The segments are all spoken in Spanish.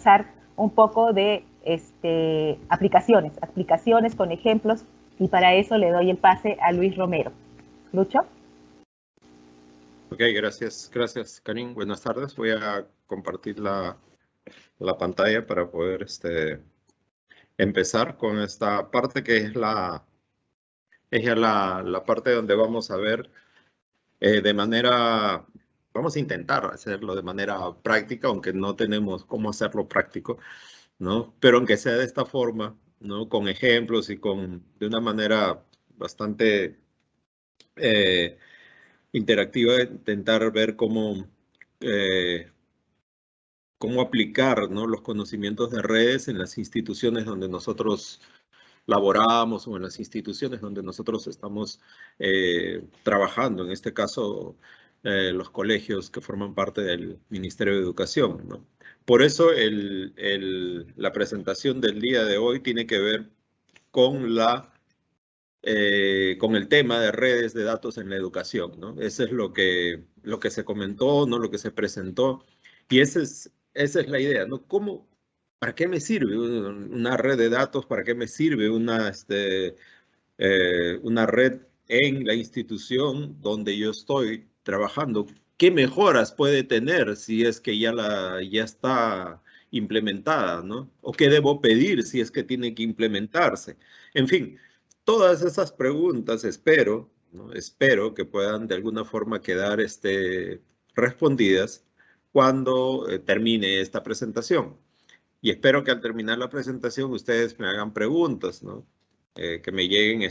conversar un poco de aplicaciones con ejemplos, y para eso le doy el pase a Luis Romero. Lucho. Ok, gracias, Karin. Buenas tardes. Voy a compartir la pantalla para poder empezar con esta parte que es la parte donde vamos a ver vamos a intentar hacerlo de manera práctica, aunque no tenemos cómo hacerlo práctico, ¿no? Pero aunque sea de esta forma, ¿no? Con ejemplos y de una manera bastante interactiva, intentar ver cómo aplicar, ¿no? Los conocimientos de redes en las instituciones donde nosotros laboramos o en las instituciones donde nosotros estamos trabajando, en este caso los colegios que forman parte del Ministerio de Educación, ¿no? Por eso la presentación del día de hoy tiene que ver con con el tema de redes de datos en la educación, ¿no? Eso es lo que se comentó, ¿no? Lo que se presentó, y esa es la idea, ¿no? ¿Para qué me sirve una red de datos? ¿Para qué me sirve una red en la institución donde yo estoy trabajando? ¿Qué mejoras puede tener si es que ya está implementada, ¿no? ¿O qué debo pedir si es que tiene que implementarse? En fin, todas esas preguntas espero, ¿no? Espero que puedan de alguna forma quedar respondidas cuando termine esta presentación. Y espero que al terminar la presentación ustedes me hagan preguntas, ¿no? Que me lleguen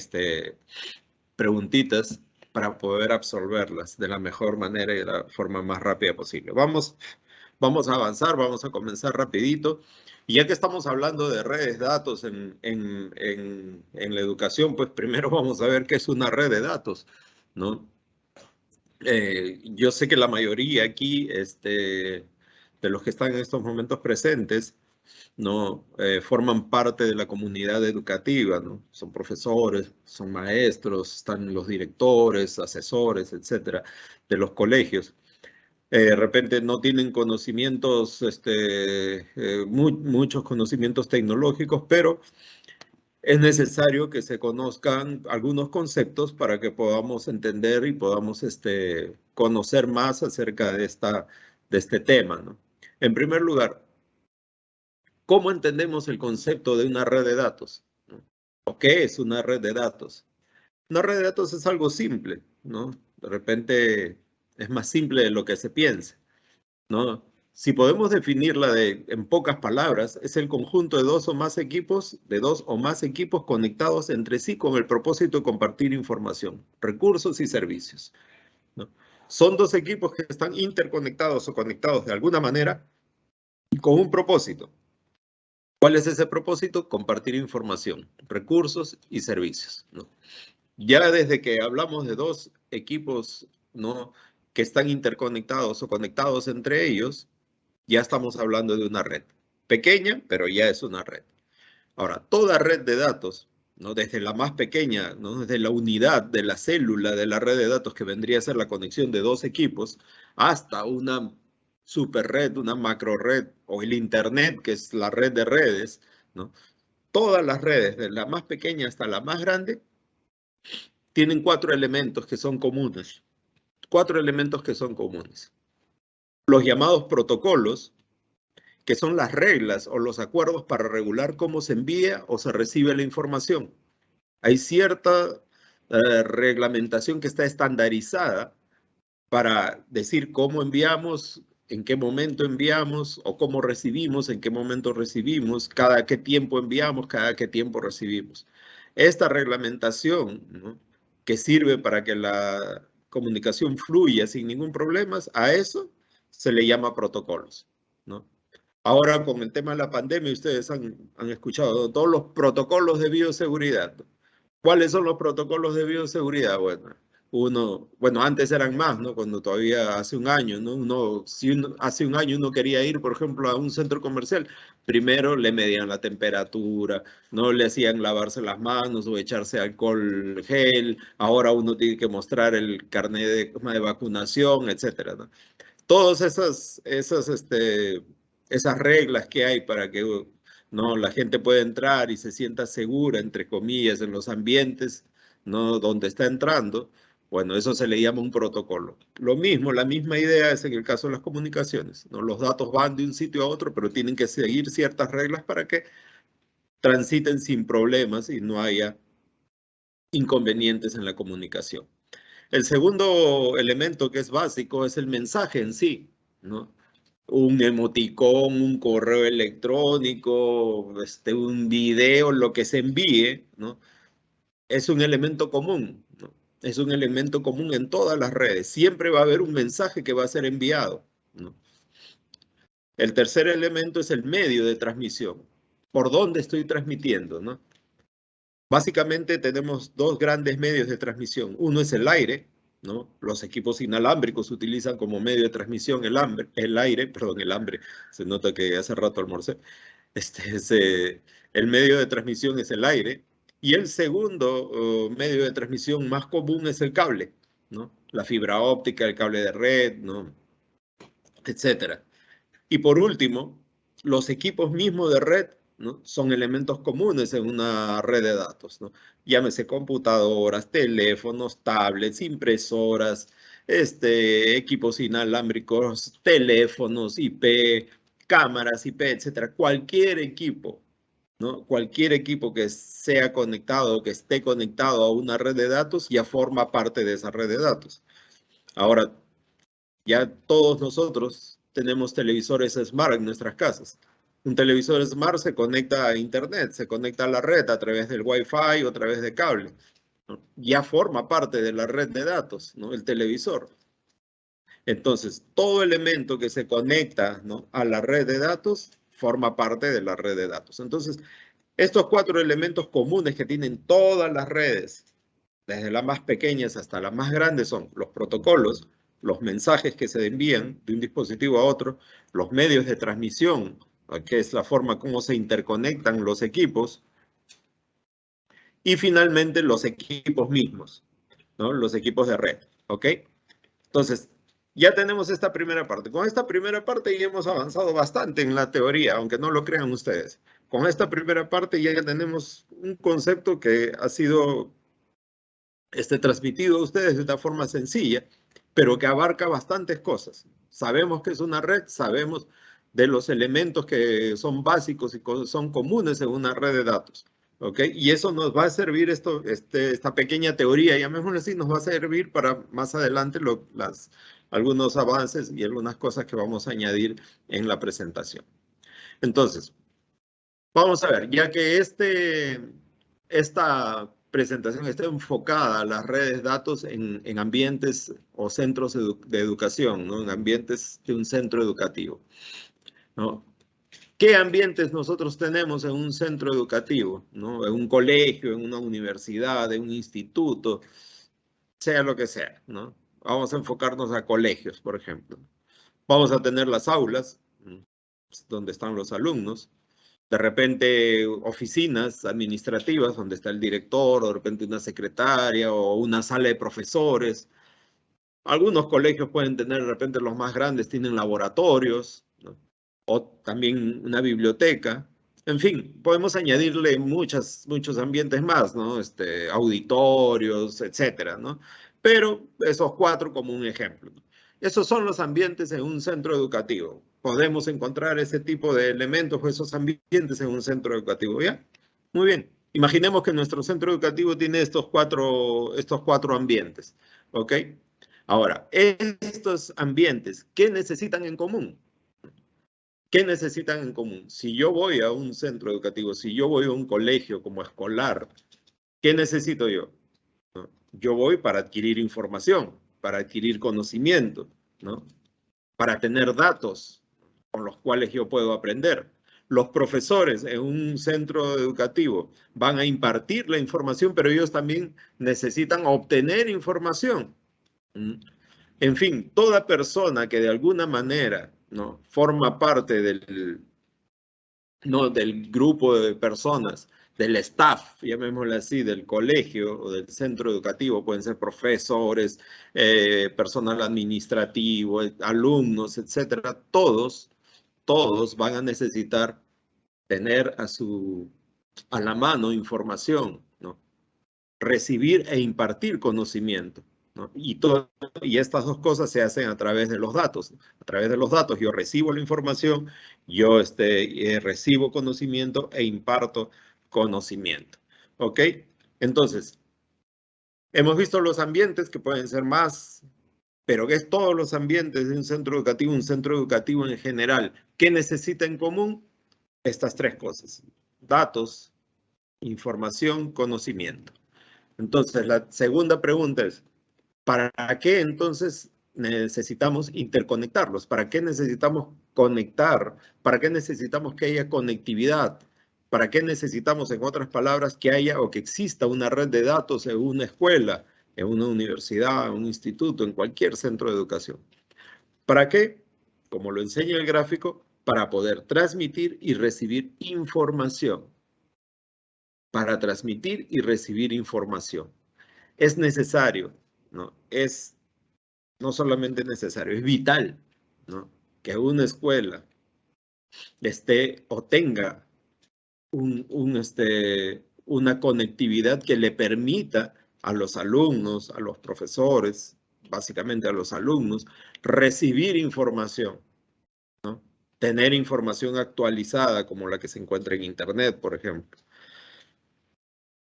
preguntitas para poder absolverlas de la mejor manera y de la forma más rápida posible. Vamos a avanzar, vamos a comenzar rapidito. Y ya que estamos hablando de redes de datos en la educación, pues primero vamos a ver qué es una red de datos, ¿no? Yo sé que la mayoría aquí de los que están en estos momentos presentes, ¿no? Forman parte de la comunidad educativa, ¿no? Son profesores, son maestros, están los directores, asesores, etcétera, de los colegios. De repente no tienen conocimientos, muchos conocimientos tecnológicos, pero es necesario que se conozcan algunos conceptos para que podamos entender y podamos conocer más acerca de este tema, ¿no? En primer lugar, ¿cómo entendemos el concepto de una red de datos? ¿O qué es una red de datos? Una red de datos es algo simple, ¿no? De repente es más simple de lo que se piensa, ¿no? Si podemos definirla en pocas palabras, es el conjunto de dos o más equipos conectados entre sí con el propósito de compartir información, recursos y servicios, ¿no? Son dos equipos que están interconectados o conectados de alguna manera con un propósito. ¿Cuál es ese propósito? Compartir información, recursos y servicios, ¿no? Ya desde que hablamos de dos equipos, ¿no? Que están interconectados o conectados entre ellos, ya estamos hablando de una red. Pequeña, pero ya es una red. Ahora, toda red de datos, ¿no? Desde la más pequeña, ¿no? Desde la unidad de la célula de la red de datos, que vendría a ser la conexión de dos equipos, hasta una super red, una macro red, o el Internet, que es la red de redes, ¿no? Todas las redes, de la más pequeña hasta la más grande, tienen cuatro elementos que son comunes. Cuatro elementos que son comunes. Los llamados protocolos, que son las reglas o los acuerdos para regular cómo se envía o se recibe la información. Hay cierta reglamentación que está estandarizada para decir cómo enviamos, en qué momento enviamos, o cómo recibimos, en qué momento recibimos, cada qué tiempo enviamos, cada qué tiempo recibimos. Esta reglamentación, ¿no? Que sirve para que la comunicación fluya sin ningún problema, a eso se le llama protocolos, ¿no? Ahora, con el tema de la pandemia, ustedes han escuchado todos los protocolos de bioseguridad. ¿Cuáles son los protocolos de bioseguridad? Bueno, antes eran más, ¿no? Cuando todavía hace un año, ¿no? Hace un año uno quería ir, por ejemplo, a un centro comercial, primero le medían la temperatura, no le hacían lavarse las manos o echarse alcohol gel, ahora uno tiene que mostrar el carnet de vacunación, etcétera, ¿no? Todos esas reglas que hay para que ¿no? la gente pueda entrar y se sienta segura, entre comillas, en los ambientes, ¿no? donde está entrando, bueno, eso se le llama un protocolo. Lo mismo, la misma idea es en el caso de las comunicaciones, ¿no? Los datos van de un sitio a otro, pero tienen que seguir ciertas reglas para que transiten sin problemas y no haya inconvenientes en la comunicación. El segundo elemento que es básico es el mensaje en sí, ¿no? Un emoticón, un correo electrónico, un video, lo que se envíe, ¿no? Es un elemento común, ¿no? Es un elemento común en todas las redes. Siempre va a haber un mensaje que va a ser enviado, ¿no? El tercer elemento es el medio de transmisión. ¿Por dónde estoy transmitiendo, no? Básicamente tenemos dos grandes medios de transmisión. Uno es el aire, ¿no? Los equipos inalámbricos utilizan como medio de transmisión el aire, perdón, el hambre. Se nota que hace rato almorcé. El medio de transmisión es el aire. Y el segundo medio de transmisión más común es el cable, ¿no? La fibra óptica, el cable de red, ¿no? Etcétera. Y por último, los equipos mismos de red, ¿no? son elementos comunes en una red de datos, ¿no? Llámese computadoras, teléfonos, tablets, impresoras, equipos inalámbricos, teléfonos, IP, cámaras, IP, etcétera. Cualquier equipo, ¿no? Cualquier equipo que sea conectado o que esté conectado a una red de datos ya forma parte de esa red de datos. Ahora, ya todos nosotros tenemos televisores smart en nuestras casas. Un televisor smart se conecta a internet, se conecta a la red a través del Wi-Fi o a través de cable, ¿no? Ya forma parte de la red de datos, ¿no? El televisor. Entonces, todo elemento que se conecta, ¿no? a la red de datos forma parte de la red de datos. Entonces, estos cuatro elementos comunes que tienen todas las redes, desde las más pequeñas hasta las más grandes, son los protocolos, los mensajes que se envían de un dispositivo a otro, los medios de transmisión, que es la forma como se interconectan los equipos, y finalmente los equipos mismos, ¿no? Los equipos de red, ¿ok? Entonces, ya tenemos esta primera parte. Con esta primera parte ya hemos avanzado bastante en la teoría, aunque no lo crean ustedes. Con esta primera parte ya tenemos un concepto que ha sido transmitido a ustedes de una forma sencilla, pero que abarca bastantes cosas. Sabemos que es una red, sabemos de los elementos que son básicos y son comunes en una red de datos. ¿Ok? Y eso nos va a servir, esta pequeña teoría, llamémoslo así, nos va a servir para más adelante algunos avances y algunas cosas que vamos a añadir en la presentación. Entonces, vamos a ver, ya que esta presentación está enfocada a las redes de datos en ambientes o centros de educación, ¿no? En ambientes de un centro educativo, ¿no? ¿Qué ambientes nosotros tenemos en un centro educativo, ¿no? En un colegio, en una universidad, en un instituto, sea lo que sea, ¿no? Vamos a enfocarnos a colegios, por ejemplo. Vamos a tener las aulas, donde están los alumnos. De repente oficinas administrativas donde está el director, o de repente una secretaria o una sala de profesores. Algunos colegios pueden tener, de repente los más grandes tienen laboratorios, ¿no? O también una biblioteca. En fin, podemos añadirle muchos ambientes más, ¿no? Auditorios, etcétera, ¿no? Pero esos cuatro como un ejemplo, ¿no? Esos son los ambientes en un centro educativo. Podemos encontrar ese tipo de elementos o esos ambientes en un centro educativo, ¿ya? Muy bien. Imaginemos que nuestro centro educativo tiene estos cuatro ambientes, ¿ok? Ahora, estos ambientes, ¿qué necesitan en común? ¿Qué necesitan en común? Si yo voy a un centro educativo, si yo voy a un colegio como escolar, ¿qué necesito yo? ¿No? Yo voy para adquirir información, para adquirir conocimiento, ¿no? Para tener datos con los cuales yo puedo aprender. Los profesores en un centro educativo van a impartir la información, pero ellos también necesitan obtener información. En fin, toda persona que de alguna manera, ¿no? forma parte del grupo de personas, del staff, llamémoslo así, del colegio o del centro educativo, pueden ser profesores, personal administrativo, alumnos, etcétera, todos todos van a necesitar tener a la mano información, ¿no? Recibir e impartir conocimiento, ¿no? Y estas dos cosas se hacen a través de los datos. A través de los datos yo recibo la información, yo recibo conocimiento e imparto conocimiento. ¿Ok? Entonces, hemos visto los ambientes que pueden ser más, pero que es todos los ambientes de un centro educativo en general. ¿Qué necesita en común? Estas tres cosas: datos, información, conocimiento. Entonces, la segunda pregunta es, ¿para qué entonces necesitamos interconectarlos? ¿Para qué necesitamos conectar? ¿Para qué necesitamos que haya conectividad? ¿Para qué necesitamos, en otras palabras, que haya o que exista una red de datos en una escuela, en una universidad, en un instituto, en cualquier centro de educación? ¿Para qué? Como lo enseña el gráfico, para poder transmitir y recibir información. Para transmitir y recibir información. Es necesario, ¿no? Es no solamente necesario, es vital, ¿no? Que una escuela esté o tenga una conectividad que le permita a los alumnos, a los profesores, básicamente a los alumnos, recibir información, ¿no? Tener información actualizada como la que se encuentra en Internet, por ejemplo.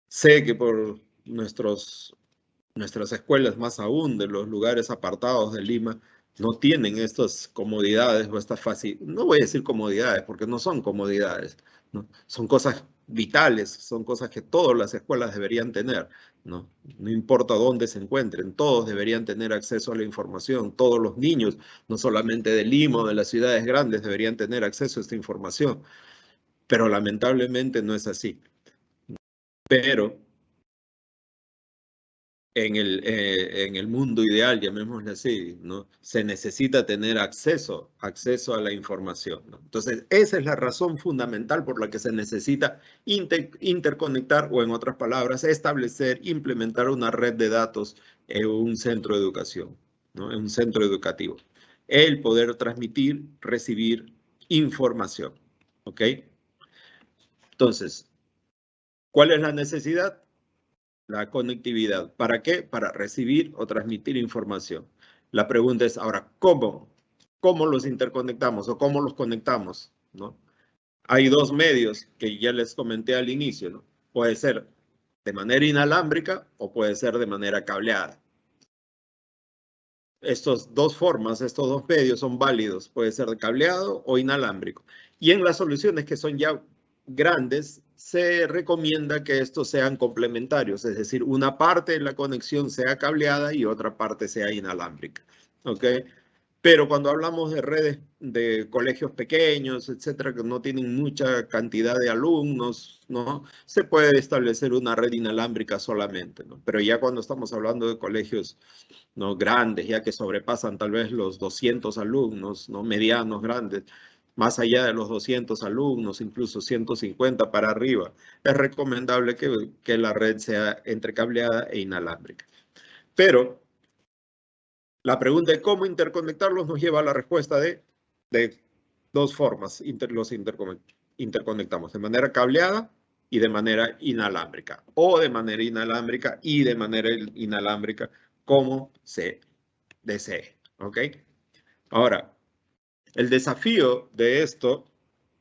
Sé que por nuestras escuelas, más aún de los lugares apartados de Lima, no tienen estas comodidades o estas facilidades. No voy a decir comodidades, porque no son comodidades, ¿no? Son cosas vitales, son cosas que todas las escuelas deberían tener, ¿no? No importa dónde se encuentren, todos deberían tener acceso a la información, todos los niños, no solamente de Lima o de las ciudades grandes, deberían tener acceso a esta información, pero lamentablemente no es así. Pero en el mundo ideal, llamémosle así, ¿no? Se necesita tener acceso a la información, ¿no? Entonces, esa es la razón fundamental por la que se necesita interconectar, o en otras palabras, establecer, implementar una red de datos en un centro de educación, ¿no? En un centro educativo. El poder transmitir, recibir información, ¿ok? Entonces, ¿cuál es la necesidad? La conectividad. ¿Para qué? Para recibir o transmitir información. La pregunta es ahora, ¿cómo? ¿Cómo los interconectamos o cómo los conectamos? ¿No? Hay dos medios que ya les comenté al inicio, ¿no? Puede ser de manera inalámbrica o puede ser de manera cableada. Estas dos formas, estos dos medios son válidos. Puede ser de cableado o inalámbrico. Y en las soluciones que son ya grandes, se recomienda que estos sean complementarios, es decir, una parte de la conexión sea cableada y otra parte sea inalámbrica. ¿Ok? Pero cuando hablamos de redes de colegios pequeños, etcétera, que no tienen mucha cantidad de alumnos, ¿no? Se puede establecer una red inalámbrica solamente, ¿no? Pero ya cuando estamos hablando de colegios, ¿no?, grandes, ya que sobrepasan tal vez los 200 alumnos, ¿no?, medianos, grandes, más allá de los 200 alumnos, incluso 150 para arriba, es recomendable que la red sea entre cableada e inalámbrica. Pero la pregunta de cómo interconectarlos nos lleva a la respuesta de dos formas. Los interconectamos de manera cableada y de manera inalámbrica, o de manera inalámbrica y de manera inalámbrica, como se desee. ¿Ok? Ahora, el desafío de esto,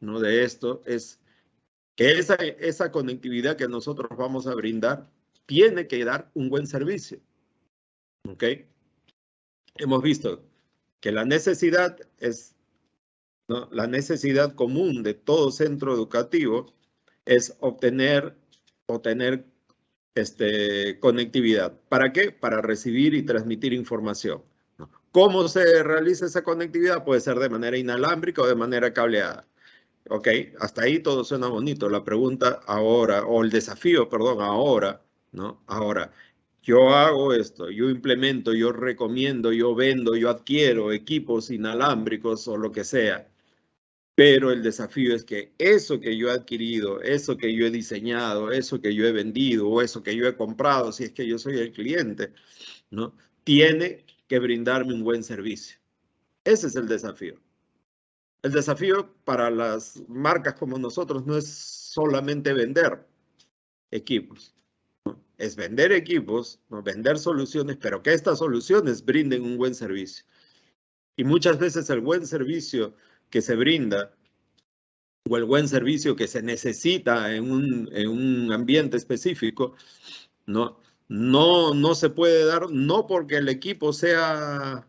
¿no?, de esto es que esa conectividad que nosotros vamos a brindar tiene que dar un buen servicio. ¿Ok? Hemos visto que la necesidad es, ¿no?, la necesidad común de todo centro educativo es obtener conectividad. ¿Para qué? Para recibir y transmitir información. ¿Cómo se realiza esa conectividad? Puede ser de manera inalámbrica o de manera cableada. ¿Ok? Hasta ahí todo suena bonito. La pregunta ahora, o el desafío, perdón, ahora, ¿no? Ahora, yo hago esto, yo implemento, yo recomiendo, yo vendo, yo adquiero equipos inalámbricos o lo que sea. Pero el desafío es que eso que yo he adquirido, eso que yo he diseñado, eso que yo he vendido o eso que yo he comprado, si es que yo soy el cliente, ¿no?, tiene que brindarme un buen servicio. Ese es el desafío. El desafío para las marcas como nosotros no es solamente vender equipos, ¿no? Es vender equipos, ¿no? Vender soluciones, pero que estas soluciones brinden un buen servicio. Y muchas veces el buen servicio que se brinda o el buen servicio que se necesita en un ambiente específico, no, no se puede dar, no porque el equipo sea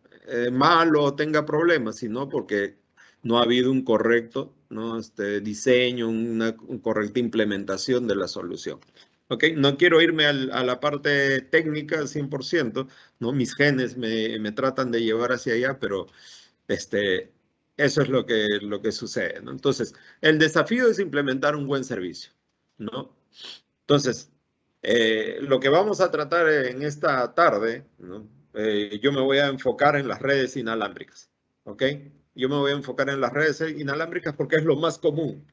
malo o tenga problemas, sino porque no ha habido un correcto, ¿no? Diseño, una correcta implementación de la solución. ¿Okay? No quiero irme a la parte técnica al 100%, ¿no? Mis genes me tratan de llevar hacia allá, pero eso es lo que sucede, ¿no? Entonces, el desafío es implementar un buen servicio, ¿no? Entonces, lo que vamos a tratar en esta tarde, ¿no? Yo me voy a enfocar en las redes inalámbricas, ¿ok? Yo me voy a enfocar en las redes inalámbricas porque es lo más común,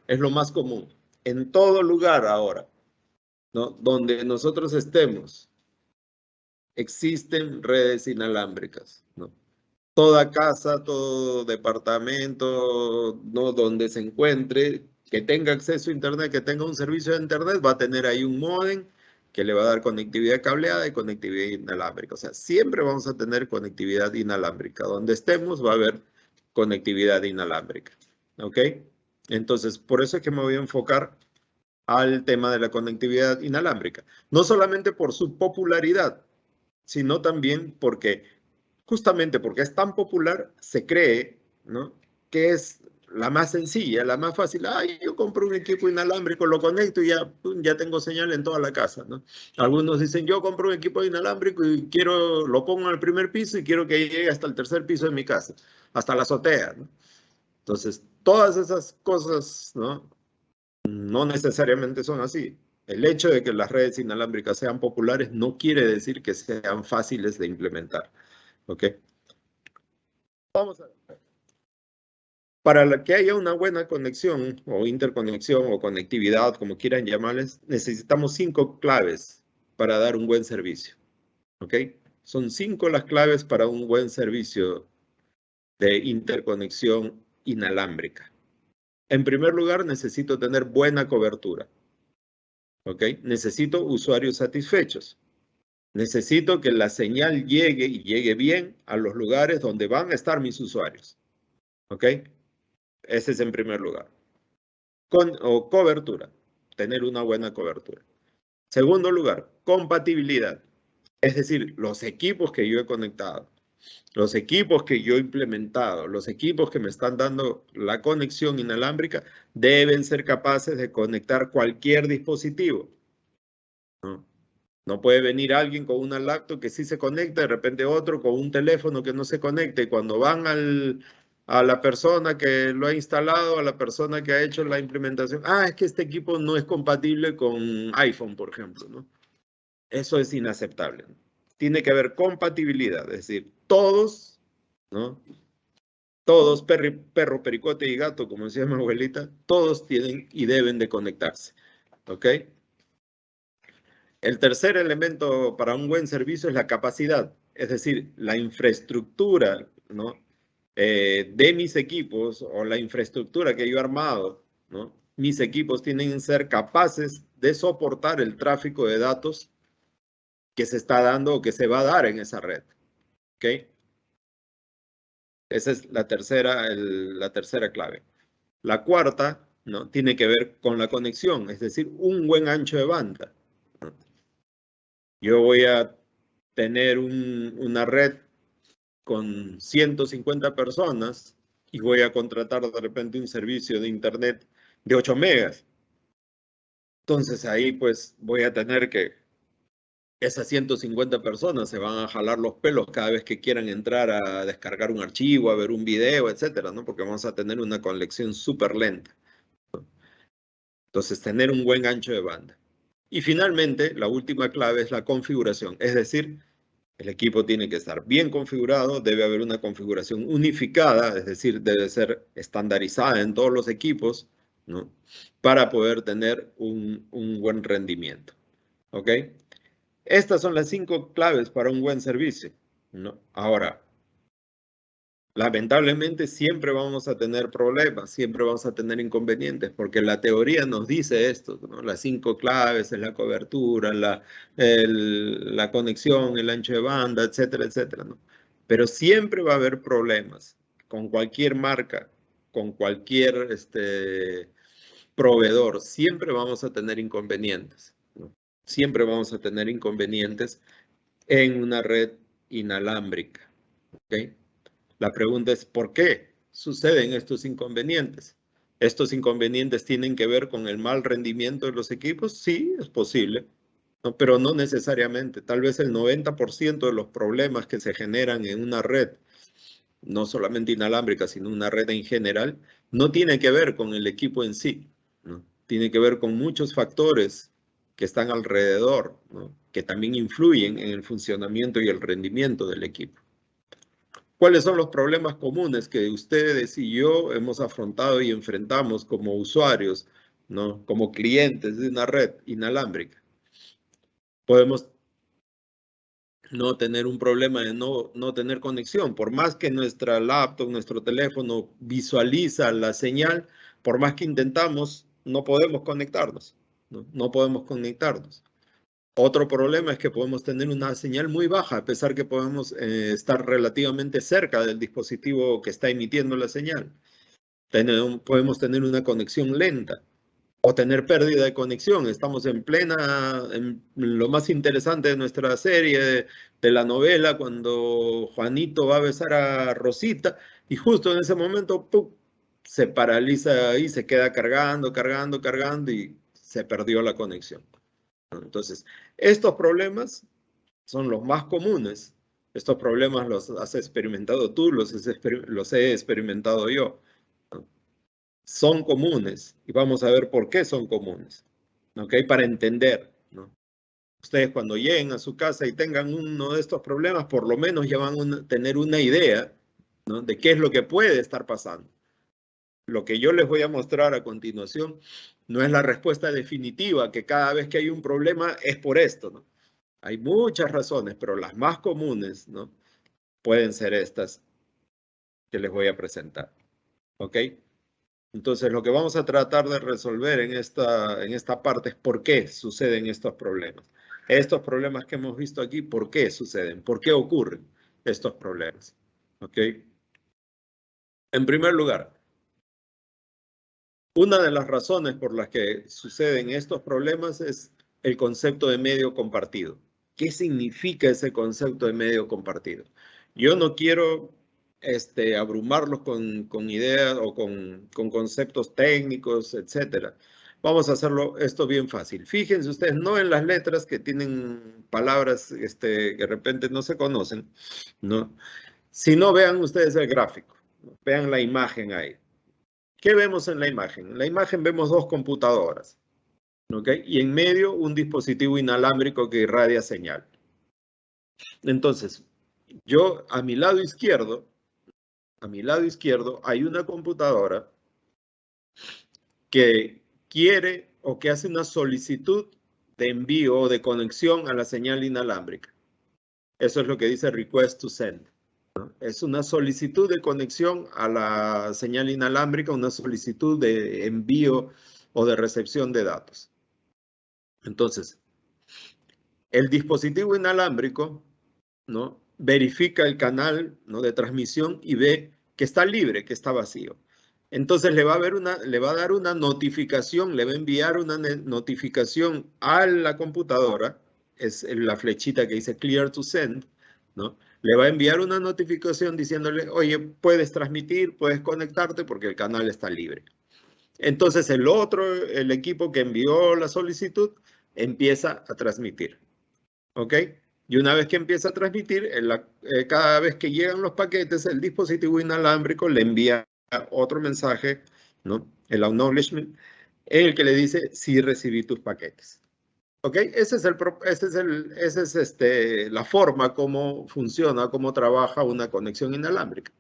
es lo más común. En todo lugar ahora, ¿no? Donde nosotros estemos, existen redes inalámbricas, ¿no? Toda casa, todo departamento, ¿no? Donde se encuentre, que tenga acceso a Internet, que tenga un servicio de Internet, va a tener ahí un módem que le va a dar conectividad cableada y conectividad inalámbrica. O sea, siempre vamos a tener conectividad inalámbrica. Donde estemos va a haber conectividad inalámbrica. ¿Ok? Entonces, por eso es que me voy a enfocar al tema de la conectividad inalámbrica. No solamente por su popularidad, sino también porque justamente porque es tan popular, se cree, ¿no? Que es la más sencilla, la más fácil. Ay, yo compro un equipo inalámbrico, lo conecto y ya, ya tengo señal en toda la casa, ¿no? Algunos dicen, yo compro un equipo inalámbrico y quiero, lo pongo en el primer piso y quiero que llegue hasta el tercer piso de mi casa, hasta la azotea, ¿no? Entonces, todas esas cosas, ¿no? No necesariamente son así. El hecho de que las redes inalámbricas sean populares no quiere decir que sean fáciles de implementar, ¿ok? Vamos a ver. Para que haya una buena conexión o interconexión o conectividad, como quieran llamarles, necesitamos 5 claves para dar un buen servicio. ¿Ok? Son 5 las claves para un buen servicio de interconexión inalámbrica. En primer lugar, necesito tener buena cobertura. ¿Ok? Necesito usuarios satisfechos. Necesito que la señal llegue y llegue bien a los lugares donde van a estar mis usuarios. ¿Ok? Ese es en primer lugar. Cobertura, tener una buena cobertura. Segundo lugar, compatibilidad, es decir, los equipos que yo he conectado, los equipos que yo he implementado, los equipos que me están dando la conexión inalámbrica deben ser capaces de conectar cualquier dispositivo, ¿no? No puede venir alguien con una laptop que sí se conecta, de repente otro con un teléfono que no se conecta y cuando van a la persona que lo ha instalado, a la persona que ha hecho la implementación, es que este equipo no es compatible con iPhone, por ejemplo, ¿no? Eso es inaceptable, ¿no? Tiene que haber compatibilidad, es decir, todos, ¿no? Todos, perro, pericote y gato, como decía mi abuelita, todos tienen y deben de conectarse, ¿ok? El tercer elemento para un buen servicio es la capacidad, es decir, la infraestructura, ¿no? De mis equipos o la infraestructura que yo he armado, ¿no? Mis equipos tienen que ser capaces de soportar el tráfico de datos que se está dando o que se va a dar en esa red, ¿ok? Esa es la tercera clave. La cuarta, ¿no? Tiene que ver con la conexión, es decir, un buen ancho de banda, ¿no? Yo voy a tener una red con 150 personas y voy a contratar de repente un servicio de internet de 8 megas. Entonces ahí pues voy a tener que esas 150 personas se van a jalar los pelos cada vez que quieran entrar a descargar un archivo, a ver un video, etcétera, ¿no? Porque vamos a tener una conexión súper lenta. Entonces, tener un buen ancho de banda. Y finalmente, la última clave es la configuración, es decir, el equipo tiene que estar bien configurado, debe haber una configuración unificada, es decir, debe ser estandarizada en todos los equipos, ¿no? Para poder tener un buen rendimiento. ¿Ok? Estas son las 5 claves para un buen servicio, ¿no? Ahora, Lamentablemente siempre vamos a tener problemas, siempre vamos a tener inconvenientes, porque la teoría nos dice esto, ¿no? Las 5 claves en la cobertura, la conexión, el ancho de banda, etcétera, etcétera, ¿no? Pero siempre va a haber problemas con cualquier marca, con cualquier proveedor, siempre vamos a tener inconvenientes, ¿no? Siempre vamos a tener inconvenientes en una red inalámbrica, ¿ok? La pregunta es, ¿por qué suceden estos inconvenientes? ¿Estos inconvenientes tienen que ver con el mal rendimiento de los equipos? Sí, es posible, ¿no? Pero no necesariamente. Tal vez el 90% de los problemas que se generan en una red, no solamente inalámbrica, sino una red en general, no tiene que ver con el equipo en sí, ¿no? Tiene que ver con muchos factores que están alrededor, ¿no? Que también influyen en el funcionamiento y el rendimiento del equipo. ¿Cuáles son los problemas comunes que ustedes y yo hemos afrontado y enfrentamos como usuarios, ¿no? Como clientes de una red inalámbrica? Podemos no tener un problema de no tener conexión. Por más que nuestra laptop, nuestro teléfono visualiza la señal, por más que intentamos, no podemos conectarnos, ¿no? No podemos conectarnos. Otro problema es que podemos tener una señal muy baja, a pesar que podemos estar relativamente cerca del dispositivo que está emitiendo la señal. Podemos tener una conexión lenta o tener pérdida de conexión. Estamos en lo más interesante de nuestra serie, de la novela, cuando Juanito va a besar a Rosita y justo en ese momento ¡pum!, se paraliza y se queda cargando, cargando, cargando y se perdió la conexión. Entonces, estos problemas son los más comunes. Estos problemas los has experimentado tú, los he experimentado yo. Son comunes y vamos a ver por qué son comunes. ¿Ok? Para entender, ¿no? Ustedes cuando lleguen a su casa y tengan uno de estos problemas, por lo menos ya van a tener una idea, ¿no?, de qué es lo que puede estar pasando. Lo que yo les voy a mostrar a continuación no es la respuesta definitiva, que cada vez que hay un problema es por esto, ¿no? Hay muchas razones, pero las más comunes, ¿no?, pueden ser estas que les voy a presentar. ¿Ok? Entonces, lo que vamos a tratar de resolver en esta parte es por qué suceden estos problemas. Estos problemas que hemos visto aquí, ¿por qué suceden? ¿Por qué ocurren estos problemas? ¿Ok? En primer lugar, una de las razones por las que suceden estos problemas es el concepto de medio compartido. ¿Qué significa ese concepto de medio compartido? Yo no quiero abrumarlos con ideas o con conceptos técnicos, etc. Vamos a hacerlo esto bien fácil. Fíjense ustedes, no en las letras que tienen palabras que de repente no se conocen, ¿no? Sino vean ustedes el gráfico, ¿no? Vean la imagen ahí. ¿Qué vemos en la imagen? En la imagen vemos dos computadoras, ¿ok? Y en medio un dispositivo inalámbrico que irradia señal. Entonces, yo a mi lado izquierdo hay una computadora que quiere o que hace una solicitud de envío o de conexión a la señal inalámbrica. Eso es lo que dice request to send, ¿no? Es una solicitud de conexión a la señal inalámbrica, una solicitud de envío o de recepción de datos. Entonces, el dispositivo inalámbrico, ¿no?, verifica el canal, ¿no?, de transmisión y ve que está libre, que está vacío. Entonces le va a dar una notificación, le va a enviar una notificación a la computadora, es la flechita que dice clear to send, ¿no? Le va a enviar una notificación diciéndole, oye, puedes transmitir, puedes conectarte porque el canal está libre. Entonces el equipo que envió la solicitud empieza a transmitir. ¿Ok? Y una vez que empieza a transmitir, cada vez que llegan los paquetes, el dispositivo inalámbrico le envía otro mensaje, ¿no?, el acknowledgement, en el que le dice, sí recibí tus paquetes. ¿Ok? Esa es la forma como funciona, cómo trabaja una conexión inalámbrica.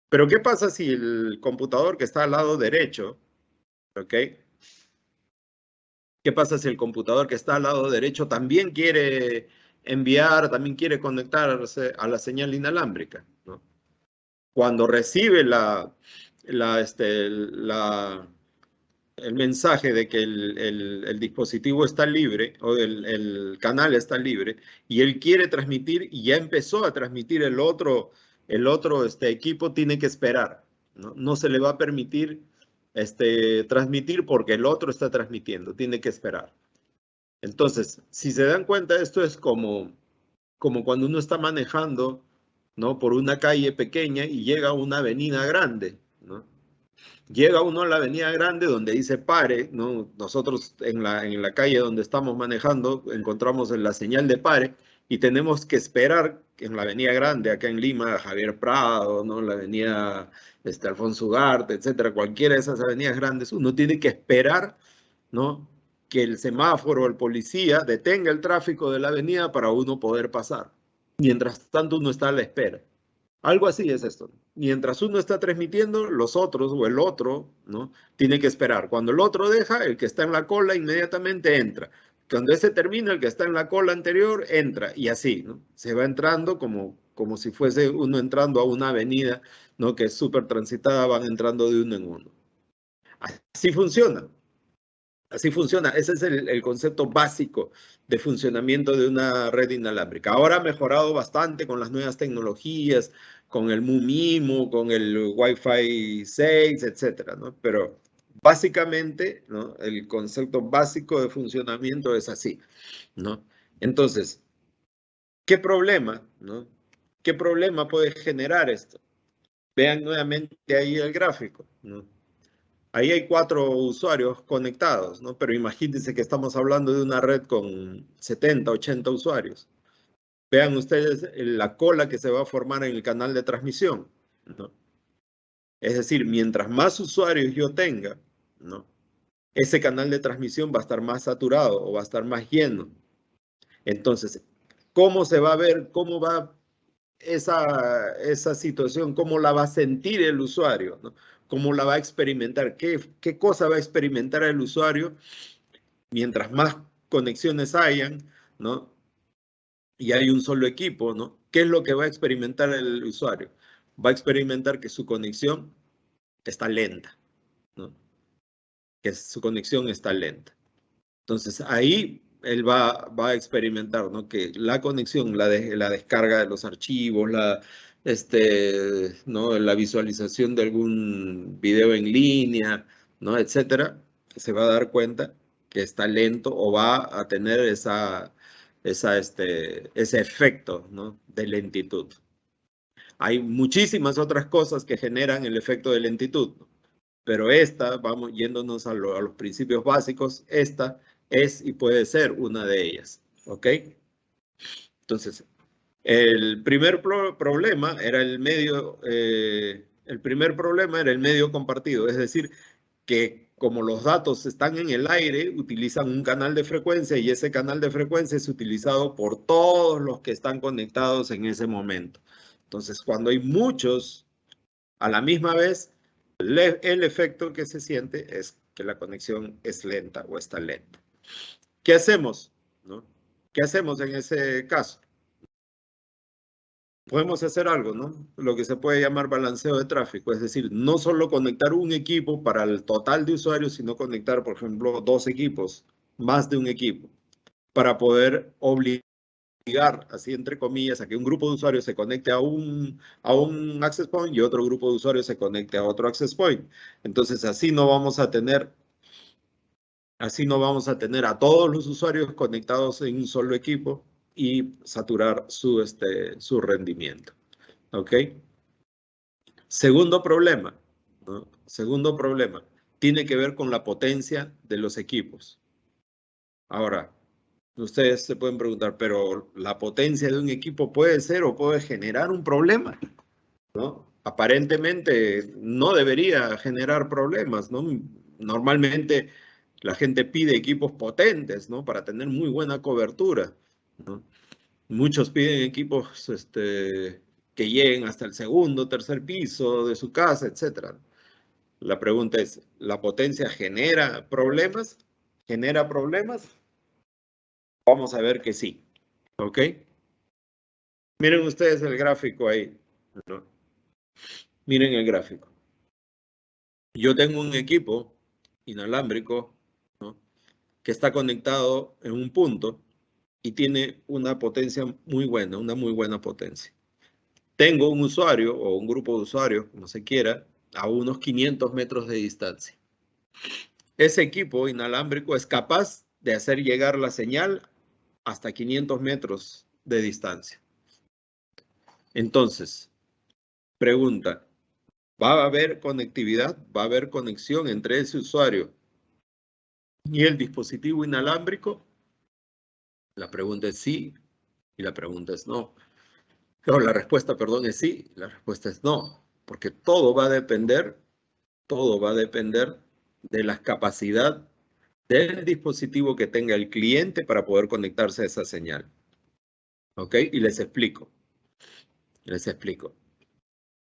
Pero ¿qué pasa si el computador que está al lado derecho, ¿ok? ¿Qué pasa si el computador que está al lado derecho también quiere enviar, también quiere conectarse a la señal inalámbrica, ¿no? Cuando recibe el mensaje de que el dispositivo está libre o el canal está libre y él quiere transmitir y ya empezó a transmitir el otro equipo, tiene que esperar. No se le va a permitir transmitir porque el otro está transmitiendo, tiene que esperar. Entonces, si se dan cuenta, esto es como cuando uno está manejando, ¿no?, por una calle pequeña y llega a una avenida grande, ¿no? Llega uno a la avenida grande donde dice pare, ¿no? Nosotros en la calle donde estamos manejando encontramos la señal de pare y tenemos que esperar en la avenida grande, acá en Lima, Javier Prado, ¿no?, la avenida Alfonso Ugarte, etcétera, cualquiera de esas avenidas grandes, uno tiene que esperar, ¿no?, que el semáforo, el policía detenga el tráfico de la avenida para uno poder pasar. Mientras tanto uno está a la espera. Algo así es esto. Mientras uno está transmitiendo, los otros o el otro, ¿no?, tiene que esperar. Cuando el otro deja, el que está en la cola inmediatamente entra. Cuando ese termina, el que está en la cola anterior entra. Y así, ¿no? Se va entrando como si fuese uno entrando a una avenida, ¿no?, que es súper transitada, van entrando de uno en uno. Así funciona. Así funciona. Ese es el concepto básico de funcionamiento de una red inalámbrica. Ahora ha mejorado bastante con las nuevas tecnologías, con el MU-MIMO, con el Wi-Fi 6, etcétera, ¿no? Pero básicamente, ¿no?, el concepto básico de funcionamiento es así, ¿no? Entonces, ¿qué problema, ¿no? ¿Qué problema puede generar esto? Vean nuevamente ahí el gráfico, ¿no? Ahí hay 4 usuarios conectados, ¿no? Pero imagínense que estamos hablando de una red con 70, 80 usuarios. Vean ustedes la cola que se va a formar en el canal de transmisión, ¿no? Es decir, mientras más usuarios yo tenga, ¿no?, ese canal de transmisión va a estar más saturado o va a estar más lleno. Entonces, ¿cómo se va a ver, cómo va esa situación, cómo la va a sentir el usuario, ¿no? ¿Cómo la va a experimentar? ¿Qué cosa va a experimentar el usuario mientras más conexiones hayan, ¿no?, y hay un solo equipo, ¿no? ¿Qué es lo que va a experimentar el usuario? Va a experimentar que su conexión está lenta, ¿no? Que su conexión está lenta. Entonces, ahí él va a experimentar, ¿no?, que la conexión, la descarga de los archivos, ¿no?, la visualización de algún video en línea, ¿no?, etcétera, se va a dar cuenta que está lento o va a tener ese efecto, ¿no?, de lentitud. Hay muchísimas otras cosas que generan el efecto de lentitud, ¿no?, pero vamos yéndonos a los principios básicos, esta es y puede ser una de ellas, ¿ok? Entonces, el primer problema era el medio compartido, es decir, que como los datos están en el aire, utilizan un canal de frecuencia y ese canal de frecuencia es utilizado por todos los que están conectados en ese momento. Entonces, cuando hay muchos a la misma vez, el efecto que se siente es que la conexión es lenta o está lenta. ¿Qué hacemos, no? ¿Qué hacemos en ese caso? Podemos hacer algo, ¿no?, lo que se puede llamar balanceo de tráfico, es decir, no solo conectar un equipo para el total de usuarios, sino conectar, por ejemplo, 2 equipos, más de un equipo, para poder obligar, así entre comillas, a que un grupo de usuarios se conecte a un access point y otro grupo de usuarios se conecte a otro access point. Entonces, así no vamos a tener a todos los usuarios conectados en un solo equipo y saturar su rendimiento. ¿Ok? Segundo problema, ¿no? Segundo problema, tiene que ver con la potencia de los equipos. Ahora, ustedes se pueden preguntar, pero la potencia de un equipo puede ser o puede generar un problema, ¿no? Aparentemente no debería generar problemas, ¿no? Normalmente la gente pide equipos potentes, ¿no?, para tener muy buena cobertura, ¿no? Muchos piden equipos que lleguen hasta el segundo, tercer piso de su casa, etc. La pregunta es, ¿la potencia genera problemas? ¿Genera problemas? Vamos a ver que sí, ¿ok? Miren ustedes el gráfico ahí, ¿no? Miren el gráfico. Yo tengo un equipo inalámbrico, ¿no?, que está conectado en un punto y tiene una potencia muy buena, una muy buena potencia. Tengo un usuario o un grupo de usuarios, como se quiera, a unos 500 metros de distancia. Ese equipo inalámbrico es capaz de hacer llegar la señal hasta 500 metros de distancia. Entonces, pregunta, ¿va a haber conectividad? ¿Va a haber conexión entre ese usuario y el dispositivo inalámbrico? La pregunta es sí y la pregunta es no. No, la respuesta, perdón, es sí, la respuesta es no, porque todo va a depender de la capacidad del dispositivo que tenga el cliente para poder conectarse a esa señal. ¿Ok? Y les explico.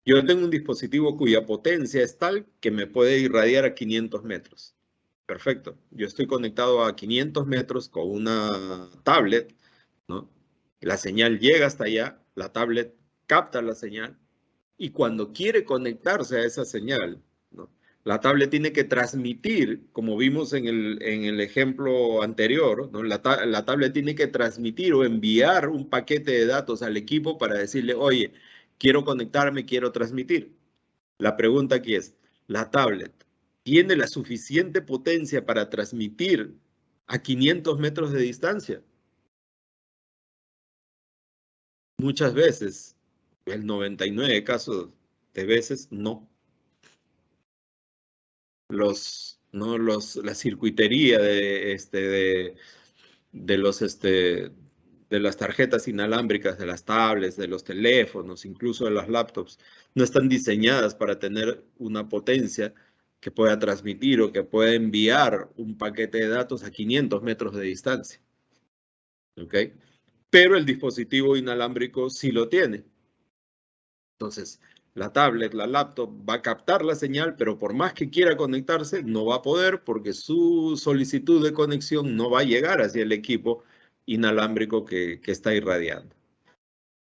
Yo tengo un dispositivo cuya potencia es tal que me puede irradiar a 500 metros. Perfecto. Yo estoy conectado a 500 metros con una tablet, ¿no? La señal llega hasta allá, la tablet capta la señal y cuando quiere conectarse a esa señal, ¿no?, la tablet tiene que transmitir, como vimos en el ejemplo anterior, ¿no?, la tablet tiene que transmitir o enviar un paquete de datos al equipo para decirle, oye, quiero conectarme, quiero transmitir. La pregunta aquí es, ¿la tablet tiene la suficiente potencia para transmitir a 500 metros de distancia? Muchas veces, el 99 casos de veces, no. La circuitería de las tarjetas inalámbricas, de las tablets, de los teléfonos, incluso de las laptops, no están diseñadas para tener una potencia que pueda transmitir o que pueda enviar un paquete de datos a 500 metros de distancia. ¿Ok? Pero el dispositivo inalámbrico sí lo tiene. Entonces, la tablet, la laptop va a captar la señal, pero por más que quiera conectarse, no va a poder porque su solicitud de conexión no va a llegar hacia el equipo inalámbrico que está irradiando.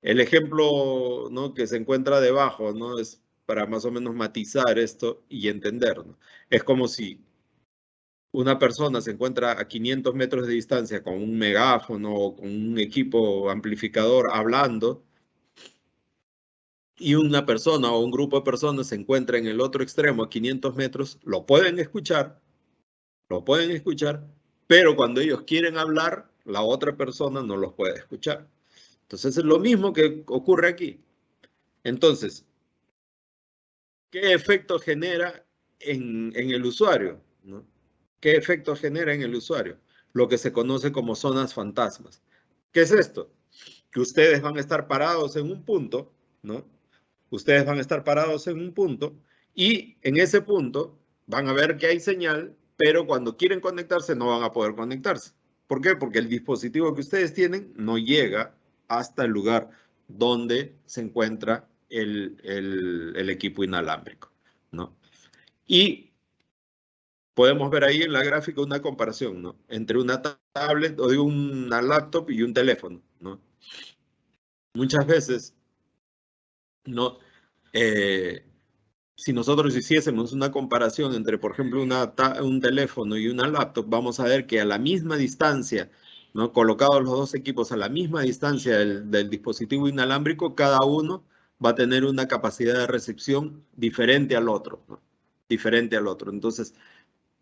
El ejemplo, ¿no?, que se encuentra debajo, ¿no?, es para más o menos matizar esto y entender, ¿no? Es como si una persona se encuentra a 500 metros de distancia con un megáfono o con un equipo amplificador hablando, y una persona o un grupo de personas se encuentra en el otro extremo a 500 metros, lo pueden escuchar, pero cuando ellos quieren hablar, la otra persona no los puede escuchar. Entonces es lo mismo que ocurre aquí. Entonces, ¿qué efecto genera en el usuario, ¿no? ¿Qué efecto genera en el usuario? Lo que se conoce como zonas fantasmas. ¿Qué es esto? Que ustedes van a estar parados en un punto, ¿no? Ustedes van a estar parados en un punto y en ese punto van a ver que hay señal, pero cuando quieren conectarse no van a poder conectarse. ¿Por qué? Porque el dispositivo que ustedes tienen no llega hasta el lugar donde se encuentra el equipo inalámbrico, ¿no? Y podemos ver ahí en la gráfica una comparación, ¿no?, entre una tablet o una laptop y un teléfono, ¿no? Muchas veces, ¿no? Si nosotros hiciésemos una comparación entre, por ejemplo, un teléfono y una laptop, vamos a ver que a la misma distancia, ¿no?, colocados los dos equipos a la misma distancia del dispositivo inalámbrico, cada uno va a tener una capacidad de recepción diferente al otro, ¿no? Diferente al otro. Entonces,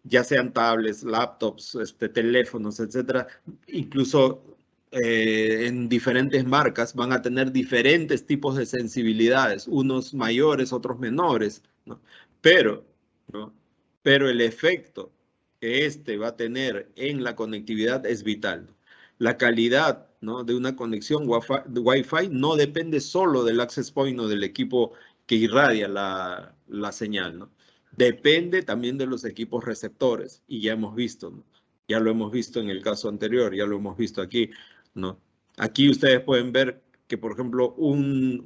ya sean tablets, laptops, teléfonos, etcétera, incluso en diferentes marcas van a tener diferentes tipos de sensibilidades, unos mayores, otros menores, ¿no? Pero, ¿no?, pero el efecto que va a tener en la conectividad es vital. La calidad, ¿no?, de una conexión Wi-Fi no depende solo del access point o del equipo que irradia la señal, ¿no? Depende también de los equipos receptores y ya hemos visto, ¿no? Ya lo hemos visto en el caso anterior, ya lo hemos visto aquí, ¿no? Aquí ustedes pueden ver que, por ejemplo, una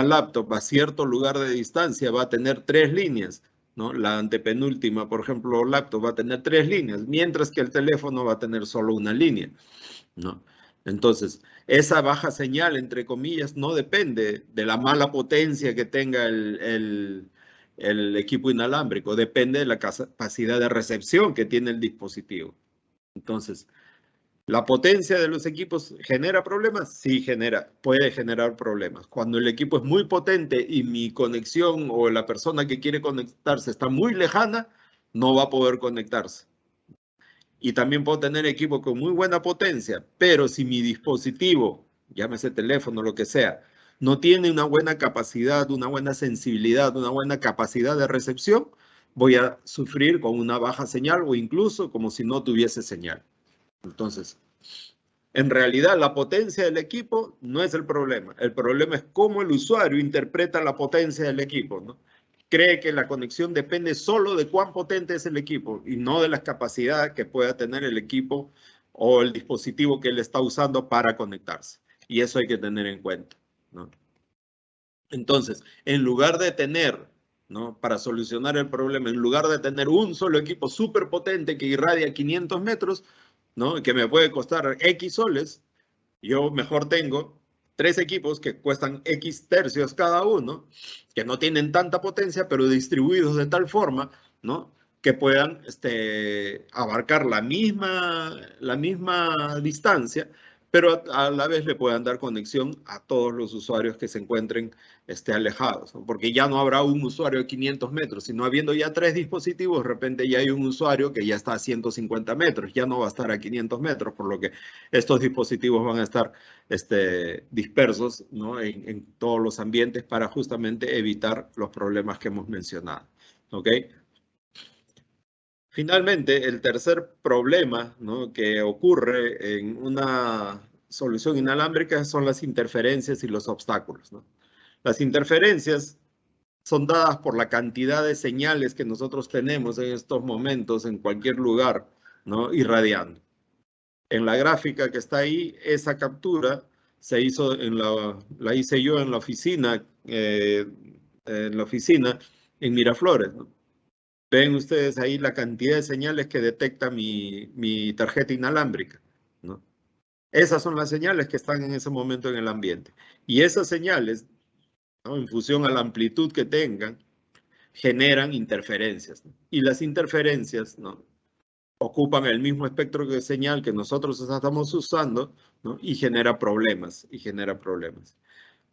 laptop a cierto lugar de distancia va a tener 3 líneas, ¿no? La antepenúltima, por ejemplo, laptop va a tener 3 líneas, mientras que el teléfono va a tener solo una línea, ¿no? Entonces, esa baja señal, entre comillas, no depende de la mala potencia que tenga el equipo inalámbrico, depende de la capacidad de recepción que tiene el dispositivo. Entonces, ¿la potencia de los equipos genera problemas? Sí, puede generar problemas. Cuando el equipo es muy potente y mi conexión o la persona que quiere conectarse está muy lejana, no va a poder conectarse. Y también puedo tener equipo con muy buena potencia, pero si mi dispositivo, llámese teléfono, lo que sea, no tiene una buena capacidad, una buena sensibilidad, una buena capacidad de recepción, voy a sufrir con una baja señal o incluso como si no tuviese señal. Entonces, en realidad la potencia del equipo no es el problema. El problema es cómo el usuario interpreta la potencia del equipo, ¿no? Cree que la conexión depende solo de cuán potente es el equipo y no de las capacidades que pueda tener el equipo o el dispositivo que él está usando para conectarse. Y eso hay que tener en cuenta, ¿no? Entonces, en lugar de tener, ¿no? Para solucionar el problema, en lugar de tener un solo equipo súper potente que irradia 500 metros, ¿no? Que me puede costar X soles, yo mejor tengo 3 equipos que cuestan X tercios cada uno, que no tienen tanta potencia, pero distribuidos de tal forma, ¿no? Que puedan abarcar la misma distancia, pero a la vez le puedan dar conexión a todos los usuarios que se encuentren alejados, ¿no? Porque ya no habrá un usuario de 500 metros, sino habiendo ya 3 dispositivos, de repente ya hay un usuario que ya está a 150 metros, ya no va a estar a 500 metros, por lo que estos dispositivos van a estar dispersos, ¿no? en todos los ambientes para justamente evitar los problemas que hemos mencionado. ¿Ok? Finalmente, el tercer problema, ¿no? que ocurre en una solución inalámbrica son las interferencias y los obstáculos, ¿no? Las interferencias son dadas por la cantidad de señales que nosotros tenemos en estos momentos en cualquier lugar, ¿no? irradiando. En la gráfica que está ahí, esa captura se hizo la hice yo en la oficina en Miraflores, ¿no? Ven ustedes ahí la cantidad de señales que detecta mi tarjeta inalámbrica, ¿no? Esas son las señales que están en ese momento en el ambiente. Y esas señales, ¿no? En función a la amplitud que tengan, generan interferencias, ¿no? Y las interferencias, ¿no? ocupan el mismo espectro de señal que nosotros estamos usando, ¿no? y genera problemas,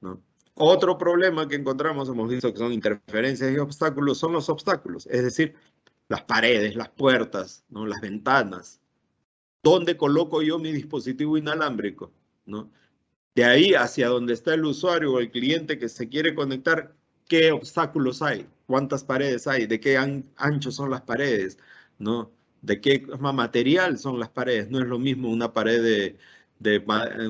¿no? Otro problema que encontramos, hemos visto que son interferencias y obstáculos, son los obstáculos, es decir, las paredes, las puertas, ¿no? las ventanas. ¿Dónde coloco yo mi dispositivo inalámbrico? ¿no? De ahí hacia donde está el usuario o el cliente que se quiere conectar, ¿qué obstáculos hay? ¿Cuántas paredes hay? ¿De qué ancho son las paredes? ¿no? ¿De qué material son las paredes? No es lo mismo una pared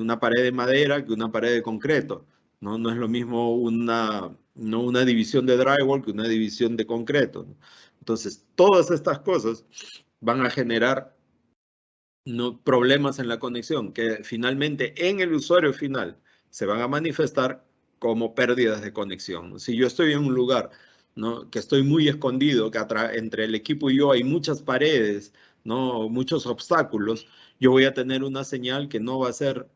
una pared de madera que una pared de concreto. No es lo mismo una división de drywall que una división de concreto. ¿no? Entonces, todas estas cosas van a generar problemas en la conexión que finalmente en el usuario final se van a manifestar como pérdidas de conexión. Si yo estoy en un lugar, ¿no? que estoy muy escondido, que entre el equipo y yo hay muchas paredes, ¿no? muchos obstáculos, yo voy a tener una señal que no va a ser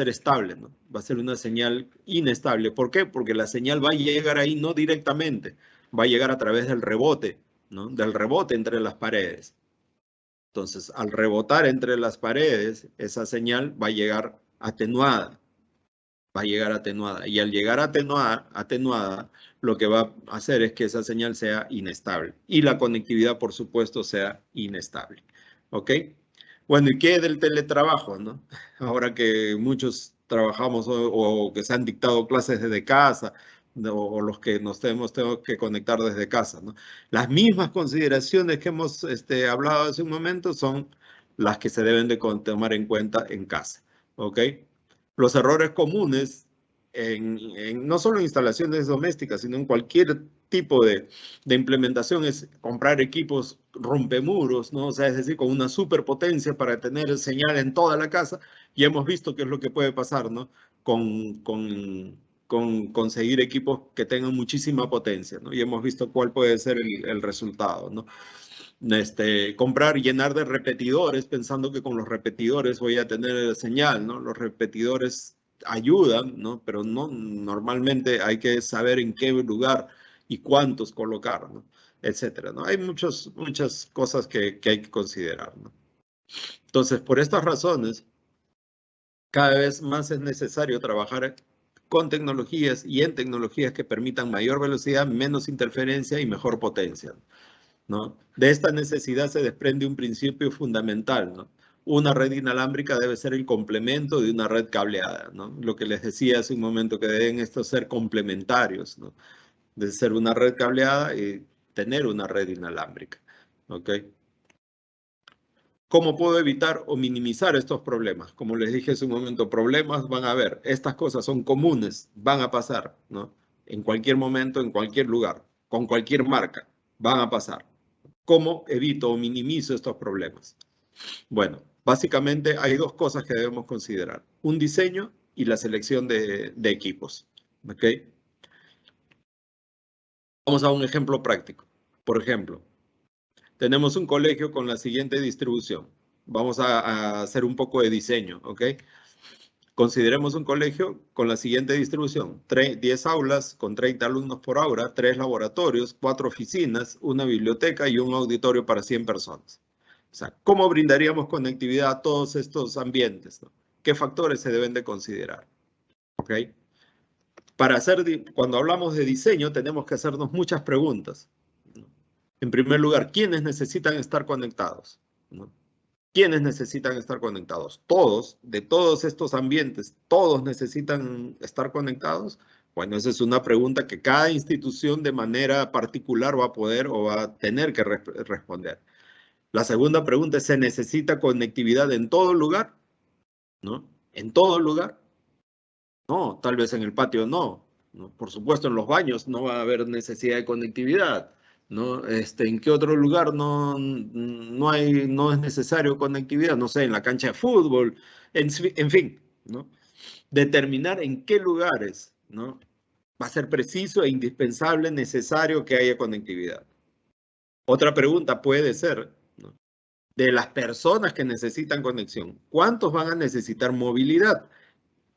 estable, ¿no? va a ser una señal inestable. ¿Por qué? Porque la señal va a llegar ahí no directamente, va a llegar a través del rebote, ¿no? del rebote entre las paredes. Entonces, al rebotar entre las paredes, esa señal va a llegar atenuada. Y al llegar atenuada, lo que va a hacer es que esa señal sea inestable. Y la conectividad, por supuesto, sea inestable. ¿Ok? Bueno, ¿y qué del teletrabajo, no? Ahora que muchos trabajamos o que se han dictado clases desde casa, o los que nos tenemos que conectar desde casa, ¿no? Las mismas consideraciones que hemos hablado hace un momento son las que se deben de tomar en cuenta en casa, ¿ok? Los errores comunes no solo en instalaciones domésticas, sino en cualquier tipo de implementación es comprar equipos rompemuros, ¿no? O sea, es decir, con una superpotencia para tener señal en toda la casa, y hemos visto qué es lo que puede pasar, ¿no? Con conseguir equipos que tengan muchísima potencia, ¿no? Y hemos visto cuál puede ser el resultado, ¿no? comprar y llenar de repetidores pensando que con los repetidores voy a tener señal, ¿no? Los repetidores ayudan, ¿no? Pero no, normalmente hay que saber en qué lugar y cuántos colocar, ¿no? Etcétera, ¿no? Hay muchas cosas que hay que considerar, ¿no? Entonces, por estas razones, cada vez más es necesario trabajar con tecnologías y en tecnologías que permitan mayor velocidad, menos interferencia y mejor potencia, ¿no? De esta necesidad se desprende un principio fundamental, ¿no? Una red inalámbrica debe ser el complemento de una red cableada, ¿no? Lo que les decía hace un momento, que deben estos ser complementarios, ¿no? De ser una red cableada y tener una red inalámbrica, ¿ok? ¿Cómo puedo evitar o minimizar estos problemas? Como les dije hace un momento, problemas van a haber. Estas cosas son comunes, van a pasar, ¿no? En cualquier momento, en cualquier lugar, con cualquier marca, van a pasar. ¿Cómo evito o minimizo estos problemas? Bueno, básicamente hay dos cosas que debemos considerar. Un diseño y la selección de equipos, ¿ok? Vamos a un ejemplo práctico. Por ejemplo, tenemos un colegio con la siguiente distribución. Vamos a hacer un poco de diseño, ¿ok? Consideremos un colegio con la siguiente distribución. 10 aulas con 30 alumnos por aula, 3 laboratorios, 4 oficinas, una biblioteca y un auditorio para 100 personas. O sea, ¿cómo brindaríamos conectividad a todos estos ambientes, ¿no? ¿Qué factores se deben de considerar? ¿Ok? Cuando hablamos de diseño, tenemos que hacernos muchas preguntas, ¿no? En primer lugar, ¿quiénes necesitan estar conectados, ¿no? ¿Quiénes necesitan estar conectados? Todos, de todos estos ambientes, ¿todos necesitan estar conectados? Bueno, esa es una pregunta que cada institución de manera particular va a poder o va a tener que responder. La segunda pregunta es, ¿se necesita conectividad en todo lugar? ¿No? ¿En todo lugar? No, tal vez en el patio no. ¿No? Por supuesto, en los baños no va a haber necesidad de conectividad, ¿no? ¿En qué otro lugar no es necesario conectividad? No sé, en la cancha de fútbol, en fin, ¿no? Determinar en qué lugares, ¿no? Va a ser preciso e indispensable, necesario que haya conectividad. Otra pregunta puede ser, ¿no? De las personas que necesitan conexión, ¿cuántos van a necesitar movilidad?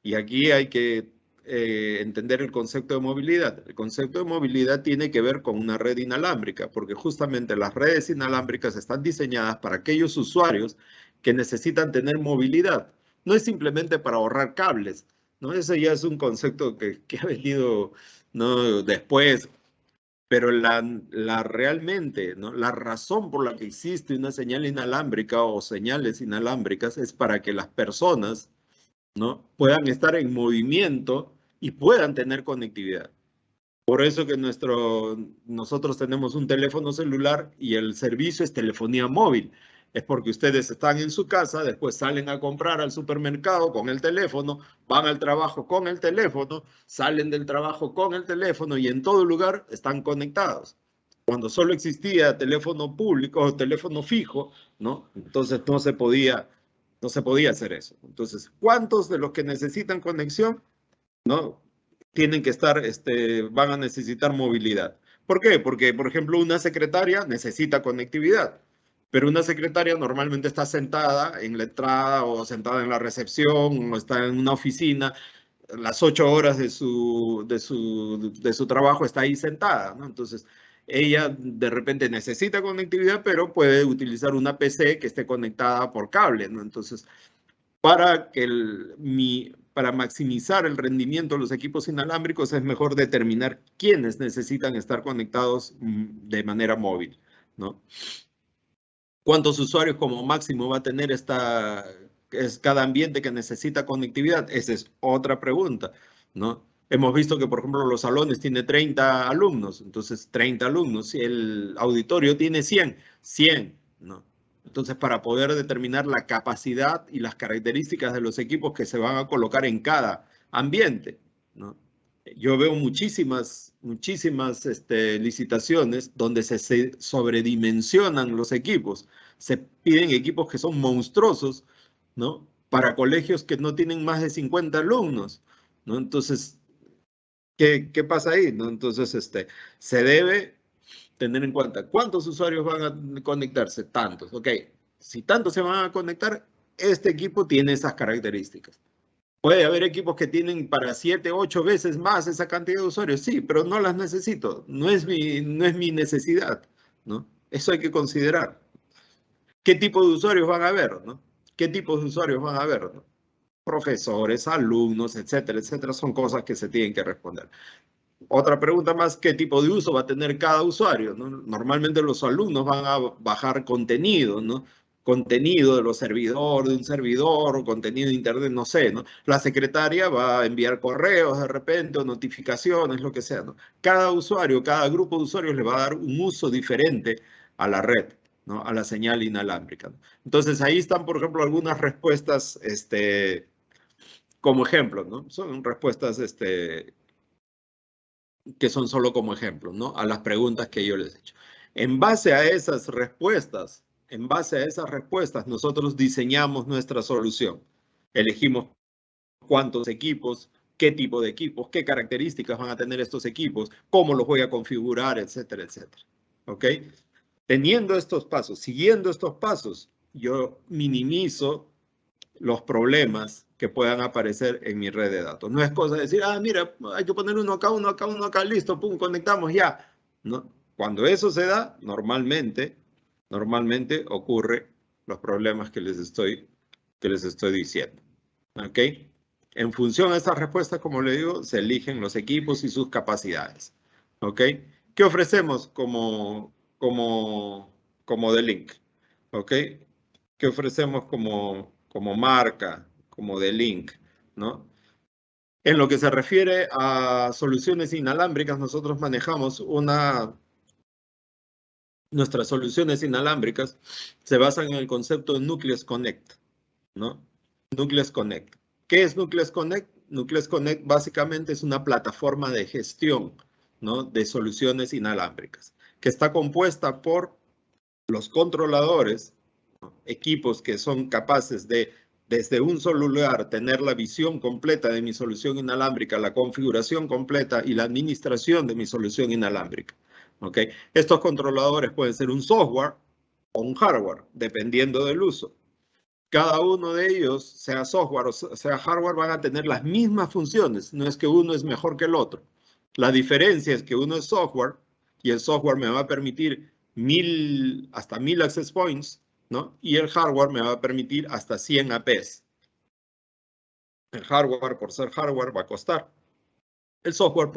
Y aquí hay que entender el concepto de movilidad. El concepto de movilidad tiene que ver con una red inalámbrica, porque justamente las redes inalámbricas están diseñadas para aquellos usuarios que necesitan tener movilidad. No es simplemente para ahorrar cables, ¿no? Ese ya es un concepto que ha venido, ¿no?, después. Pero realmente, ¿no?, la razón por la que existe una señal inalámbrica o señales inalámbricas es para que las personas, ¿no?, puedan estar en movimiento y puedan tener conectividad. Por eso que nosotros tenemos un teléfono celular y el servicio es telefonía móvil. Es porque ustedes están en su casa, después salen a comprar al supermercado con el teléfono, van al trabajo con el teléfono, salen del trabajo con el teléfono y en todo lugar están conectados. Cuando solo existía teléfono público o teléfono fijo, ¿no?, entonces no se podía hacer eso. Entonces, ¿cuántos de los que necesitan conexión, ¿no?, tienen que estar, van a necesitar movilidad? ¿Por qué? Porque, por ejemplo, una secretaria necesita conectividad, pero una secretaria normalmente está sentada en la entrada o sentada en la recepción o está en una oficina. Las 8 horas de su trabajo está ahí sentada, ¿no? Entonces, ella de repente necesita conectividad, pero puede utilizar una PC que esté conectada por cable, ¿no? Entonces, para maximizar el rendimiento de los equipos inalámbricos es mejor determinar quiénes necesitan estar conectados de manera móvil, ¿no? ¿Cuántos usuarios como máximo va a tener cada ambiente que necesita conectividad? Esa es otra pregunta, ¿no? Hemos visto que, por ejemplo, los salones tienen 30 alumnos, entonces 30 alumnos. Si el auditorio tiene 100, ¿no? Entonces, para poder determinar la capacidad y las características de los equipos que se van a colocar en cada ambiente, ¿no? Yo veo muchísimas licitaciones donde se sobredimensionan los equipos. Se piden equipos que son monstruosos, ¿no?, para colegios que no tienen más de 50 alumnos, ¿no? Entonces, ¿qué pasa ahí, no? Entonces, se debe tener en cuenta cuántos usuarios van a conectarse, tantos. Ok, si tantos se van a conectar, este equipo tiene esas características. Puede haber equipos que tienen para 7, 8 veces más esa cantidad de usuarios, sí, pero no las necesito, no es mi necesidad, ¿no? Eso hay que considerar. ¿Qué tipo de usuarios van a haber, no? ¿Qué tipos de usuarios van a haber, no? Profesores, alumnos, etcétera, etcétera, son cosas que se tienen que responder. Otra pregunta más, ¿qué tipo de uso va a tener cada usuario, ¿no? Normalmente los alumnos van a bajar contenido, ¿no? Contenido de los servidores, de un servidor, o contenido de internet, no sé, ¿no? La secretaria va a enviar correos de repente, o notificaciones, lo que sea, ¿no? Cada usuario, cada grupo de usuarios le va a dar un uso diferente a la red, ¿no? A la señal inalámbrica, ¿no? Entonces ahí están, por ejemplo, algunas respuestas, como ejemplo, ¿no? Son respuestas, que son solo como ejemplo, ¿no? A las preguntas que yo les he hecho. En base a esas respuestas, nosotros diseñamos nuestra solución. Elegimos cuántos equipos, qué tipo de equipos, qué características van a tener estos equipos, cómo los voy a configurar, etcétera, etcétera. ¿Ok? Teniendo estos pasos, siguiendo estos pasos, yo minimizo los problemas que puedan aparecer en mi red de datos. No es cosa de decir, mira, hay que poner uno acá, uno acá, uno acá, listo, pum, conectamos ya. No. Cuando eso se da, normalmente ocurre los problemas que les estoy diciendo. ¿Ok? En función de estas respuestas, como le digo, se eligen los equipos y sus capacidades. ¿Ok? ¿Qué ofrecemos como D-Link? ¿Ok? ¿Qué ofrecemos como marca, como D-Link? ¿No? En lo que se refiere a soluciones inalámbricas, nosotros manejamos nuestras soluciones inalámbricas se basan en el concepto de Nucleus Connect, ¿no? Nucleus Connect. ¿Qué es Nucleus Connect? Nucleus Connect básicamente es una plataforma de gestión, ¿no? De soluciones inalámbricas, que está compuesta por los controladores, ¿no? Equipos que son capaces de, desde un solo lugar, tener la visión completa de mi solución inalámbrica, la configuración completa y la administración de mi solución inalámbrica. ¿Ok? Estos controladores pueden ser un software o un hardware, dependiendo del uso. Cada uno de ellos, sea software o sea hardware, van a tener las mismas funciones. No es que uno es mejor que el otro. La diferencia es que uno es software y el software me va a permitir hasta 1000 access points, ¿no? Y el hardware me va a permitir hasta 100 APs. El hardware, por ser hardware, va a costar. El software,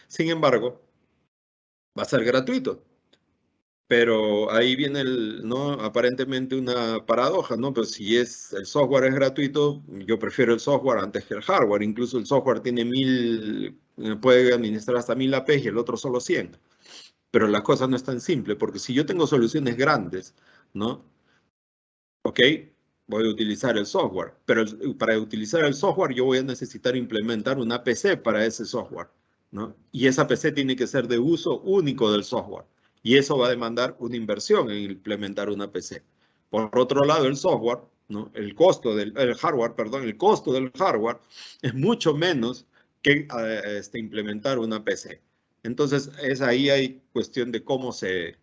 sin embargo, va a ser gratuito. Pero ahí viene ¿no? Aparentemente una paradoja, ¿no? Pero si el software es gratuito, yo prefiero el software antes que el hardware. Incluso el software tiene puede administrar hasta 1000 APs y el otro solo 100. Pero la cosa no es tan simple, porque si yo tengo soluciones grandes, ¿no? Ok, voy a utilizar el software, pero para utilizar el software yo voy a necesitar implementar una PC para ese software, ¿no? Y esa PC tiene que ser de uso único del software. Y eso va a demandar una inversión en implementar una PC. Por otro lado, el software, ¿no? El costo del hardware, perdón, el costo del hardware es mucho menos que implementar una PC. Entonces, ahí hay cuestión de cómo se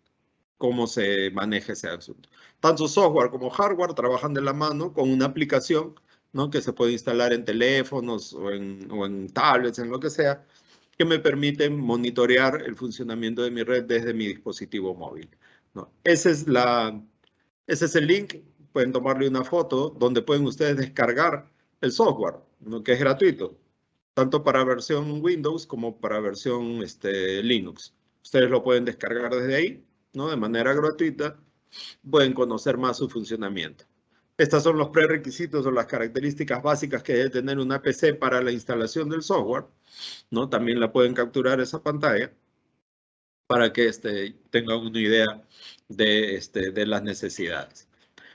maneja ese asunto. Tanto software como hardware trabajan de la mano con una aplicación, ¿no? Que se puede instalar en teléfonos o en tablets, en lo que sea, que me permiten monitorear el funcionamiento de mi red desde mi dispositivo móvil, ¿no? Ese es el link. Pueden tomarle una foto donde pueden ustedes descargar el software, ¿no? Que es gratuito, tanto para versión Windows como para versión Linux. Ustedes lo pueden descargar desde ahí, ¿no? De manera gratuita, pueden conocer más su funcionamiento. Estos son los prerequisitos o las características básicas que debe tener una PC para la instalación del software, ¿no? También la pueden capturar esa pantalla para que tengan una idea de las necesidades.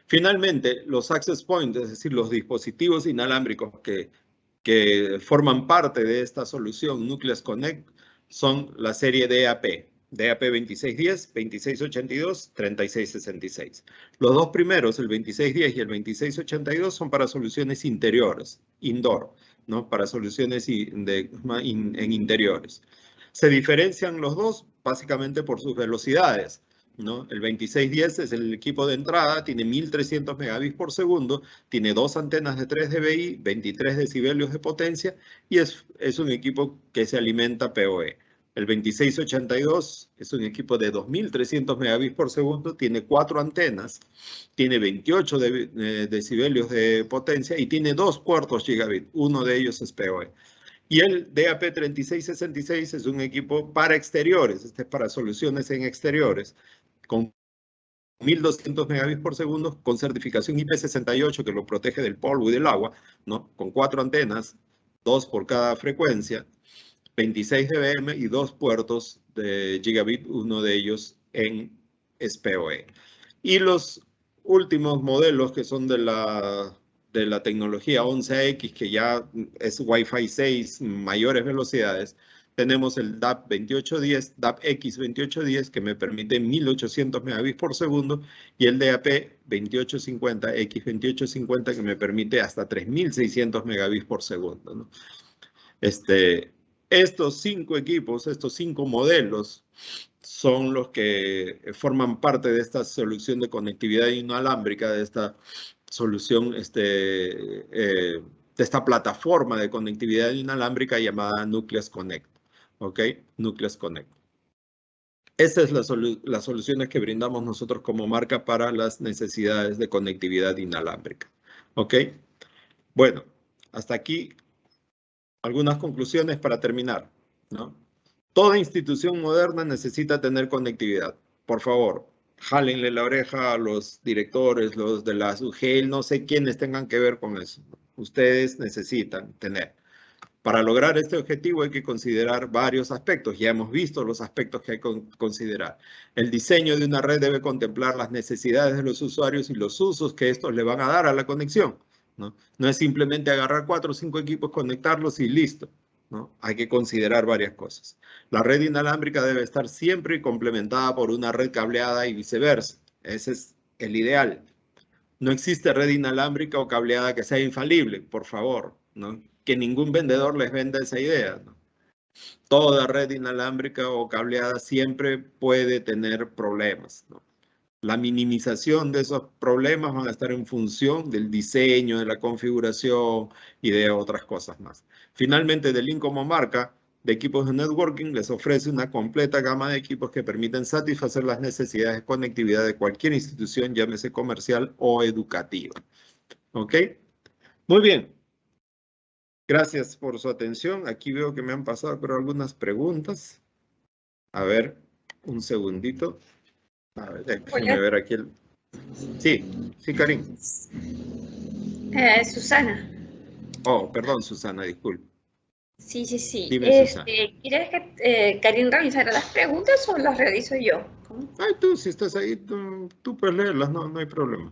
Finalmente, los access points, es decir, los dispositivos inalámbricos que forman parte de esta solución Nucleus Connect son la serie DAP 2610, 2682, 3666. Los dos primeros, el 2610 y el 2682, son para soluciones interiores, indoor, ¿no? Para soluciones en interiores. Se diferencian los dos básicamente por sus velocidades, ¿no? El 2610 es el equipo de entrada, tiene 1300 megabits por segundo, tiene 2 antenas de 3 dBi, 23 decibelios de potencia y es un equipo que se alimenta PoE. El 2682 es un equipo de 2300 megabits por segundo, tiene 4 antenas, tiene 28 decibelios de potencia y tiene 2 puertos gigabit, uno de ellos es PoE. Y el DAP3666 es un equipo para exteriores, este es para soluciones en exteriores, con 1200 megabits por segundo, con certificación IP68 que lo protege del polvo y del agua, ¿no? Con 4 antenas, 2 por cada frecuencia, 26 dBm y 2 puertos de gigabit, uno de ellos en PoE. Y los últimos modelos que son de la tecnología 11X, que ya es Wi-Fi 6, mayores velocidades, tenemos el DAP 2810, DAP X 2810, que me permite 1800 megabits por segundo, y el DAP 2850, X 2850, que me permite hasta 3600 megabits por segundo, ¿no? Estos 5 equipos, estos 5 modelos, son los que forman parte de esta solución de conectividad inalámbrica, de esta solución, de esta plataforma de conectividad inalámbrica llamada Nucleus Connect. ¿Ok? Nucleus Connect. Estas son las soluciones que brindamos nosotros como marca para las necesidades de conectividad inalámbrica. ¿Ok? Bueno, hasta aquí algunas conclusiones para terminar, ¿no? Toda institución moderna necesita tener conectividad. Por favor, jálenle la oreja a los directores, los de la UGEL, no sé quiénes tengan que ver con eso. Ustedes necesitan tener. Para lograr este objetivo hay que considerar varios aspectos. Ya hemos visto los aspectos que hay que considerar. El diseño de una red debe contemplar las necesidades de los usuarios y los usos que estos le van a dar a la conexión, ¿no? No es simplemente agarrar 4 o 5 equipos, conectarlos y listo, ¿no? Hay que considerar varias cosas. La red inalámbrica debe estar siempre complementada por una red cableada y viceversa. Ese es el ideal. No existe red inalámbrica o cableada que sea infalible, por favor, ¿no? Que ningún vendedor les venda esa idea, ¿no? Toda red inalámbrica o cableada siempre puede tener problemas, ¿no? La minimización de esos problemas van a estar en función del diseño, de la configuración y de otras cosas más. Finalmente, D-Link como marca de equipos de networking les ofrece una completa gama de equipos que permiten satisfacer las necesidades de conectividad de cualquier institución, llámese comercial o educativa. ¿Ok? Muy bien. Gracias por su atención. Aquí veo que me han pasado pero algunas preguntas. A ver, un segundito. A ver, déjenme ver aquí el... Sí, Karim. Susana. Oh, perdón, Susana, disculpe. Sí. Dime, Susana. ¿Quieres que Karim realizara las preguntas o las realizo yo? ¿Cómo? Ay, tú, si estás ahí, tú puedes leerlas, no hay problema.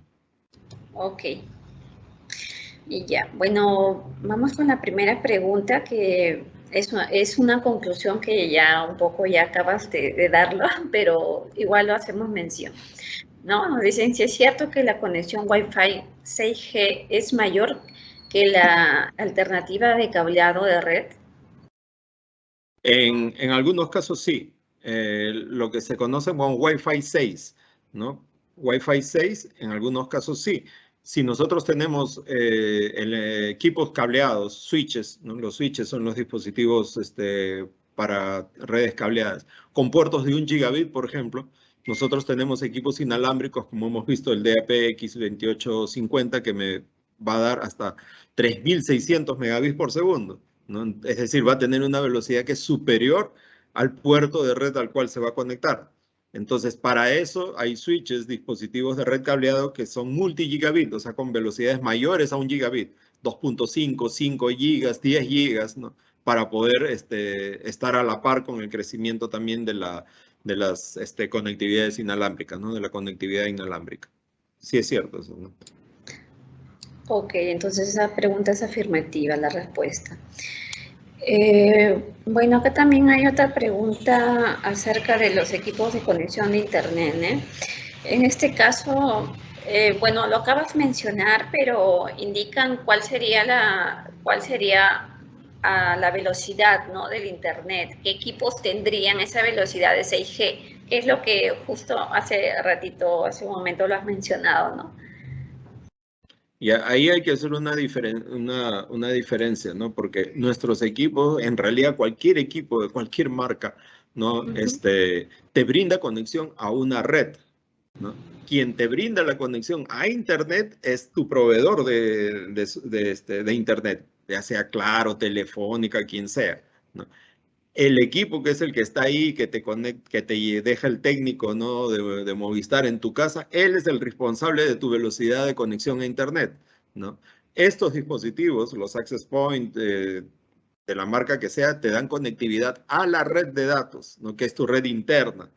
Ok. Y ya, bueno, vamos con la primera pregunta, que es una conclusión que ya un poco ya acabas de darlo, pero igual lo hacemos mención, ¿no? Nos dicen si es cierto que la conexión Wi-Fi 6G es mayor que la alternativa de cableado de red. En algunos casos sí, lo que se conoce como Wi-Fi 6, ¿no? Wi-Fi 6 en algunos casos sí. Si nosotros tenemos equipos cableados, switches, ¿no? Los switches son los dispositivos para redes cableadas, con puertos de 1 gigabit, por ejemplo, nosotros tenemos equipos inalámbricos, como hemos visto el DAP-X2850, que me va a dar hasta 3600 megabits por segundo, ¿no? Es decir, va a tener una velocidad que es superior al puerto de red al cual se va a conectar. Entonces, para eso hay switches, dispositivos de red cableado que son multi-gigabit, o sea, con velocidades mayores a 1 gigabit, 2.5, 5 gigas, 10 gigas, ¿no? Para poder estar a la par con el crecimiento también de las conectividades inalámbricas, ¿no? De la conectividad inalámbrica. Sí es cierto eso, ¿no? Ok, entonces esa pregunta es afirmativa, la respuesta. Bueno, acá también hay otra pregunta acerca de los equipos de conexión de Internet, ¿eh? En este caso, bueno, lo acabas de mencionar, pero indican cuál sería a la velocidad, ¿no?, del Internet. ¿Qué equipos tendrían esa velocidad de 6G? Que es lo que justo hace un momento lo has mencionado, ¿no? Y ahí hay que hacer una diferencia, ¿no? Porque nuestros equipos, en realidad cualquier equipo de cualquier marca, ¿no? Te brinda conexión a una red, ¿no? Quien te brinda la conexión a Internet es tu proveedor de Internet, ya sea Claro, Telefónica, quien sea, ¿no? El equipo que es el que está ahí, que te deja el técnico, ¿no?, de Movistar en tu casa, él es el responsable de tu velocidad de conexión a Internet, ¿no? Estos dispositivos, los Access Point, de la marca que sea, te dan conectividad a la red de datos, ¿no?, que es tu red interna.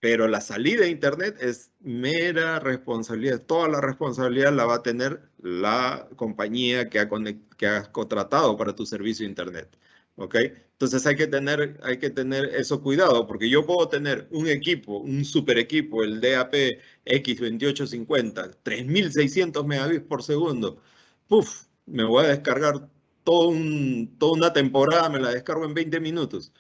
Pero la salida a Internet es mera responsabilidad. Toda la responsabilidad la va a tener la compañía que has contratado para tu servicio de Internet. ¿Ok? Entonces hay que tener eso cuidado, porque yo puedo tener un equipo, un super equipo, el DAP X2850, 3600 megabits por segundo. Puf, me voy a descargar toda una temporada, me la descargo en 20 minutos.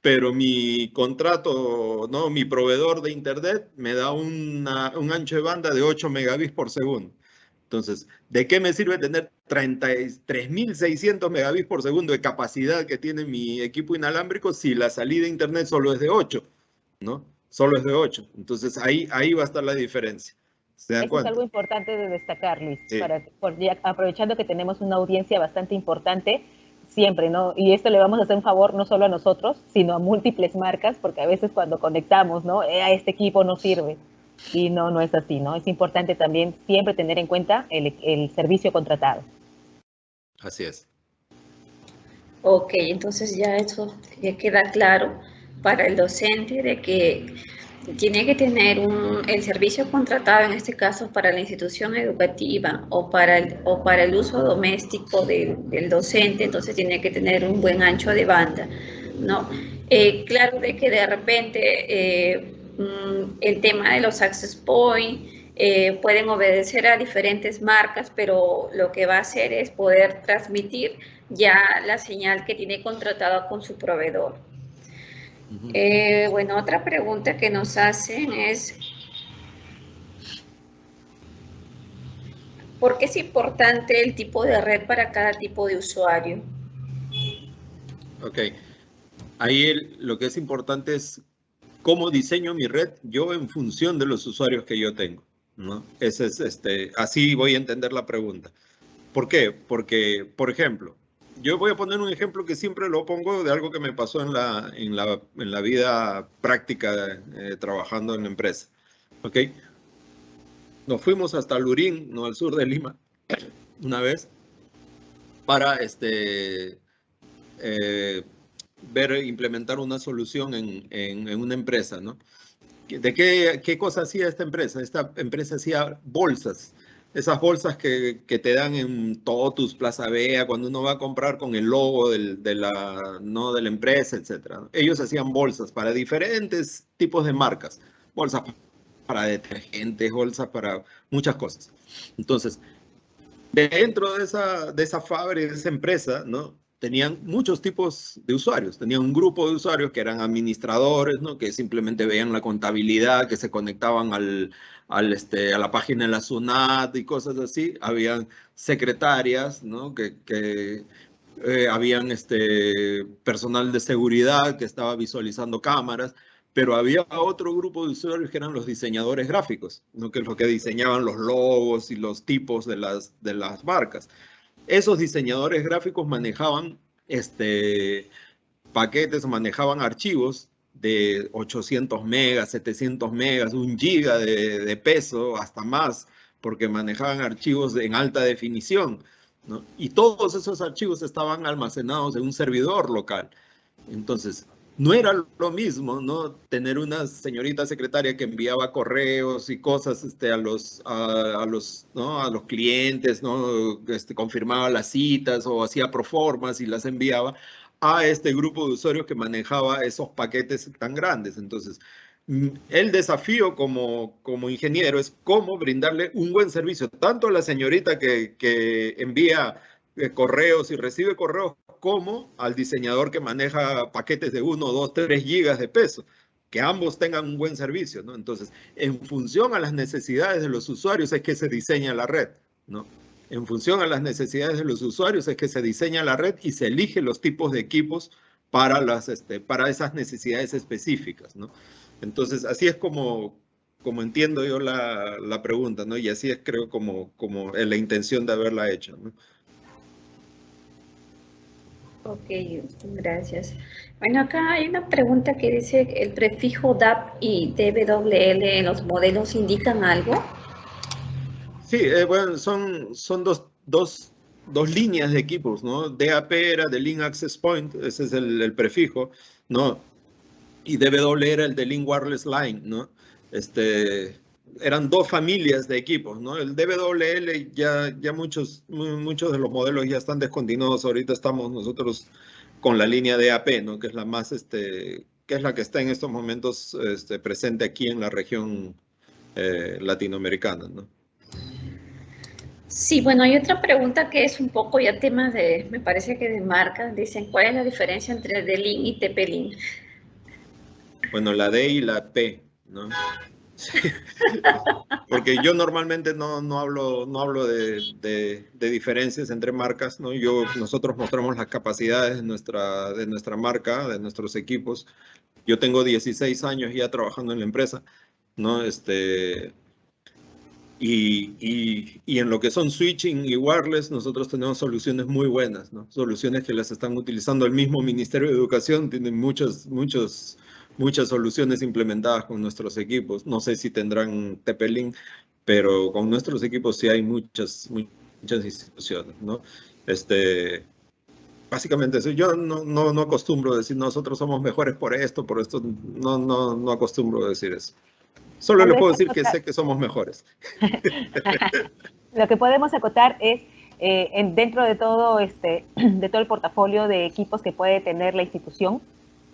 Pero mi contrato, ¿no?, mi proveedor de Internet me da un ancho de banda de 8 megabits por segundo. Entonces, ¿de qué me sirve tener 33.600 megabits por segundo de capacidad que tiene mi equipo inalámbrico si la salida de Internet solo es de 8, ¿no? Solo es de 8. Entonces, ahí va a estar la diferencia. ¿Se dan Eso es cuenta? algo importante de destacar, Luis, Sí. aprovechando que tenemos una audiencia bastante importante siempre, ¿no? Y esto le vamos a hacer un favor no solo a nosotros, sino a múltiples marcas, porque a veces cuando conectamos, ¿no?, a este equipo no sirve. Y no es así, ¿no? Es importante también siempre tener en cuenta el servicio contratado. Así es. Ok, entonces ya eso ya queda claro para el docente de que tiene que tener el servicio contratado, en este caso para la institución educativa o para el uso doméstico del docente, entonces tiene que tener un buen ancho de banda, ¿no? Claro de que de repente el tema de los access point pueden obedecer a diferentes marcas, pero lo que va a hacer es poder transmitir ya la señal que tiene contratada con su proveedor. Bueno, otra pregunta que nos hacen es, ¿por qué es importante el tipo de red para cada tipo de usuario? Ok. Ahí lo que es importante es cómo diseño mi red yo en función de los usuarios que yo tengo, ¿no? Así voy a entender la pregunta. ¿Por qué? Porque, por ejemplo, yo voy a poner un ejemplo que siempre lo pongo de algo que me pasó en la vida práctica trabajando en la empresa. ¿Ok? Nos fuimos hasta Lurín, no, al sur de Lima, una vez, para implementar una solución en una empresa, ¿no? ¿De qué cosa hacía esta empresa? Esta empresa hacía bolsas. Esas bolsas que te dan en Totus, Plaza Vea, cuando uno va a comprar con el logo ¿no?, de la empresa, etc. Ellos hacían bolsas para diferentes tipos de marcas. Bolsas para detergentes, bolsas para muchas cosas. Entonces, dentro de esa fábrica, de esa empresa, ¿no?, tenían muchos tipos de usuarios. Tenían un grupo de usuarios que eran administradores, ¿no?, que simplemente veían la contabilidad, que se conectaban a la página de la SUNAT y cosas así. Habían secretarias, ¿no?, habían personal de seguridad que estaba visualizando cámaras, pero había otro grupo de usuarios que eran los diseñadores gráficos, ¿no?, que es lo que diseñaban los logos y los tipos de las marcas. Esos diseñadores gráficos manejaban paquetes, manejaban archivos de 800 megas, 700 megas, 1 giga de peso, hasta más, porque manejaban archivos en alta definición, ¿no? Y todos esos archivos estaban almacenados en un servidor local. Entonces, no era lo mismo, ¿no?, tener una señorita secretaria que enviaba correos y cosas a los clientes, ¿no?, confirmaba las citas o hacía proformas y las enviaba a este grupo de usuarios que manejaba esos paquetes tan grandes. Entonces, el desafío como ingeniero es cómo brindarle un buen servicio, tanto a la señorita que envía correos y recibe correos, como al diseñador que maneja paquetes de 1, 2, 3 gigas de peso, que ambos tengan un buen servicio, ¿no? Entonces, en función a las necesidades de los usuarios es que se diseña la red, ¿no? En función a las necesidades de los usuarios es que se diseña la red y se eligen los tipos de equipos para esas necesidades específicas, ¿no? Entonces, así es como entiendo yo la pregunta, ¿no? Y así es, creo, como la intención de haberla hecho, ¿no? Ok, gracias. Bueno, acá hay una pregunta que dice, ¿el prefijo DAP y DWL en los modelos indican algo? Sí, bueno, son dos líneas de equipos, ¿no? DAP era de Link Access Point, ese es el prefijo, ¿no? Y DW era el de Link Wireless Line, ¿no? Eran dos familias de equipos, ¿no? El DWL ya muchos de los modelos ya están descontinuados. Ahorita estamos nosotros con la línea DAP, ¿no? Que es la más, que es la que está en estos momentos presente aquí en la región latinoamericana, ¿no? Sí, bueno, hay otra pregunta que es un poco ya tema de, me parece que de marca. Dicen, ¿cuál es la diferencia entre D-Link y TP-Link? Bueno, la D y la P, ¿no? Porque yo normalmente no hablo de diferencias entre marcas, ¿no? Nosotros mostramos las capacidades de nuestra marca, de nuestros equipos. Yo tengo 16 años ya trabajando en la empresa, ¿no? Y en lo que son switching y wireless, nosotros tenemos soluciones muy buenas, ¿no? Soluciones que las están utilizando el mismo Ministerio de Educación, tienen muchas soluciones implementadas con nuestros equipos. No sé si tendrán TP-Link, pero con nuestros equipos sí hay muchas instituciones, ¿no? Básicamente eso. Yo no acostumbro a decir nosotros somos mejores por esto, no acostumbro a decir eso. Solo le puedo decir que sé que somos mejores. Lo que podemos acotar es, dentro de todo, de todo el portafolio de equipos que puede tener la institución,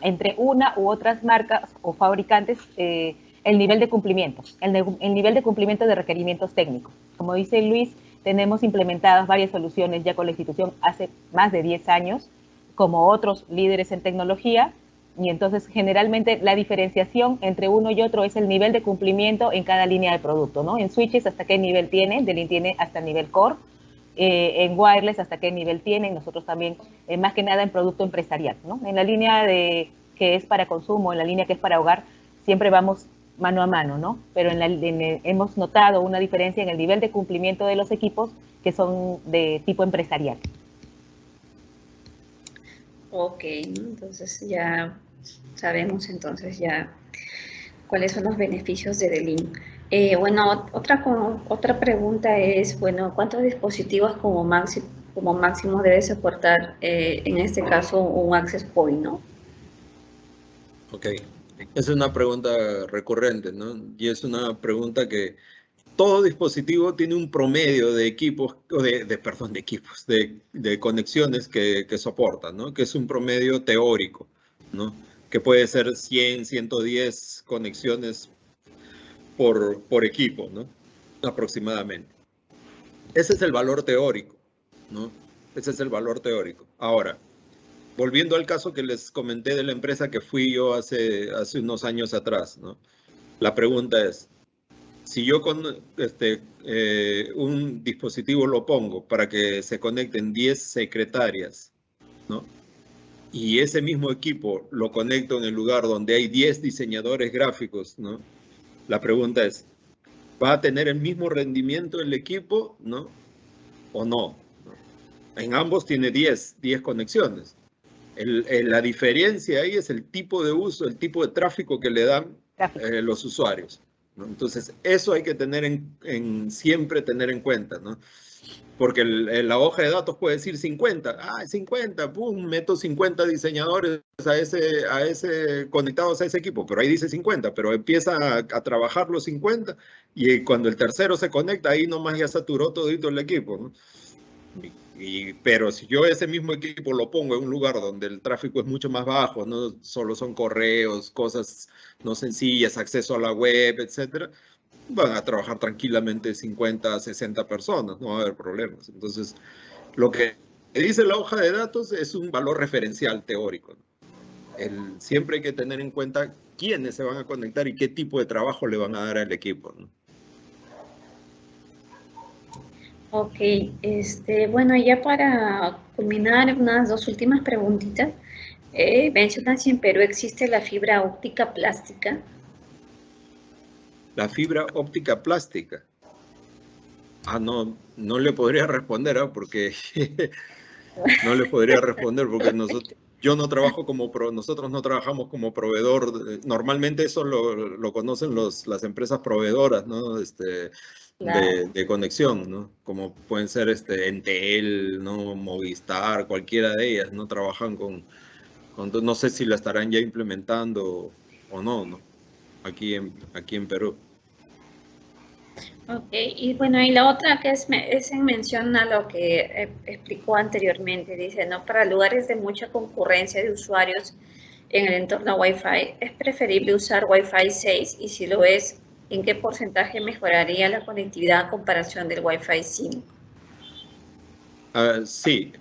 entre una u otras marcas o fabricantes, el nivel de cumplimiento, el nivel de cumplimiento de requerimientos técnicos. Como dice Luis, tenemos implementadas varias soluciones ya con la institución hace más de 10 años, como otros líderes en tecnología, y entonces generalmente la diferenciación entre uno y otro es el nivel de cumplimiento en cada línea de producto, ¿no? En switches hasta qué nivel tiene, D-Link tiene hasta el nivel core, en wireless hasta qué nivel tiene, nosotros también, más que nada en producto empresarial, ¿no? En la línea que es para consumo, en la línea que es para hogar, siempre vamos mano a mano, ¿no? Pero hemos notado una diferencia en el nivel de cumplimiento de los equipos que son de tipo empresarial. Ok, entonces ya sabemos entonces ya cuáles son los beneficios de D-Link. Bueno, otra pregunta es, bueno, ¿cuántos dispositivos como máximo debe soportar, en este caso, un access point, ¿no? Ok, es una pregunta recurrente, ¿no? Y es una pregunta que todo dispositivo tiene un promedio de equipos, de conexiones que soporta, ¿no? Que es un promedio teórico, ¿no? Que puede ser 100, 110 conexiones por equipo, ¿no? Aproximadamente. Ese es el valor teórico, ¿no? Ese es el valor teórico. Ahora, volviendo al caso que les comenté de la empresa que fui yo hace unos años atrás, ¿no? La pregunta es, si yo con un dispositivo lo pongo para que se conecten 10 secretarias, ¿no? Y ese mismo equipo lo conecto en el lugar donde hay 10 diseñadores gráficos, ¿no? La pregunta es, ¿va a tener el mismo rendimiento el equipo, ¿no? ¿O no? En ambos tiene 10 conexiones. La diferencia ahí es el tipo de uso, el tipo de tráfico que le dan los usuarios, ¿no? Entonces, eso hay que siempre tener en cuenta, ¿no? Porque la hoja de datos puede decir 50, 50, pum, meto 50 diseñadores conectados a ese equipo, pero ahí dice 50, pero empieza a trabajar los 50 y cuando el tercero se conecta, ahí nomás ya saturó todito el equipo, ¿no? Pero si yo ese mismo equipo lo pongo en un lugar donde el tráfico es mucho más bajo, no solo son correos, cosas no sencillas, acceso a la web, etcétera, van a trabajar tranquilamente 50, 60 personas, no va a haber problemas. Entonces, lo que que dice la hoja de datos es un valor referencial teórico, ¿no? Siempre hay que tener en cuenta quiénes se van a conectar y qué tipo de trabajo le van a dar al equipo, ¿no? Ok, bueno, ya para culminar, unas dos últimas preguntitas. Mencionan si en Perú existe la fibra óptica plástica. La fibra óptica plástica. No le podría responder, ¿eh? Porque no le podría responder porque yo no trabajo nosotros no trabajamos como proveedor. Normalmente eso lo conocen las empresas proveedoras, ¿no? Claro. De conexión, ¿no? Como pueden ser Entel, ¿no? Movistar, cualquiera de ellas, ¿no? Trabajan no sé si la estarán ya implementando o no, ¿no? Aquí en Perú. Ok, y bueno, y la otra que es en mención a lo que explicó anteriormente, dice, ¿no? Para lugares de mucha concurrencia de usuarios en el entorno Wi-Fi, ¿es preferible usar Wi-Fi 6? Y si lo es, ¿en qué porcentaje mejoraría la conectividad a comparación del Wi-Fi 5? Sí,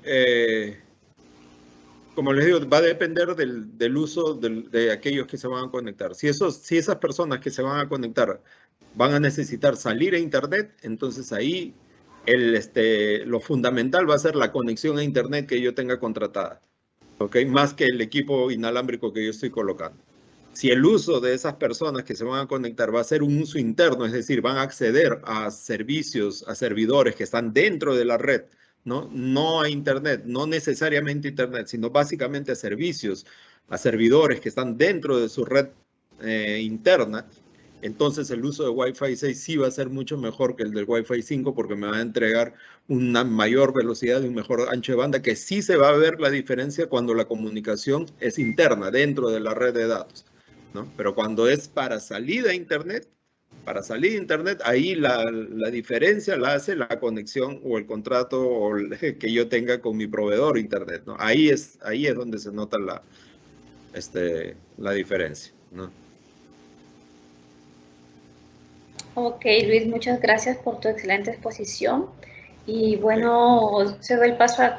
como les digo, va a depender del uso de aquellos que se van a conectar. Si esas personas que se van a conectar van a necesitar salir a Internet, entonces ahí lo fundamental va a ser la conexión a Internet que yo tenga contratada, ¿ok? Más que el equipo inalámbrico que yo estoy colocando. Si el uso de esas personas que se van a conectar va a ser un uso interno, es decir, van a acceder a servicios, a servidores que están dentro de la red, no a Internet, no necesariamente Internet, sino básicamente a servicios, a servidores que están dentro de su red interna, entonces el uso de Wi-Fi 6 sí va a ser mucho mejor que el del Wi-Fi 5 porque me va a entregar una mayor velocidad y un mejor ancho de banda, que sí se va a ver la diferencia cuando la comunicación es interna, dentro de la red de datos, ¿no? Pero cuando es para salida a Internet, ahí la diferencia la hace la conexión o el contrato que yo tenga con mi proveedor Internet, ¿no? Ahí es donde se nota la diferencia, ¿no? Ok, Luis, muchas gracias por tu excelente exposición. Y bueno, cedo el paso a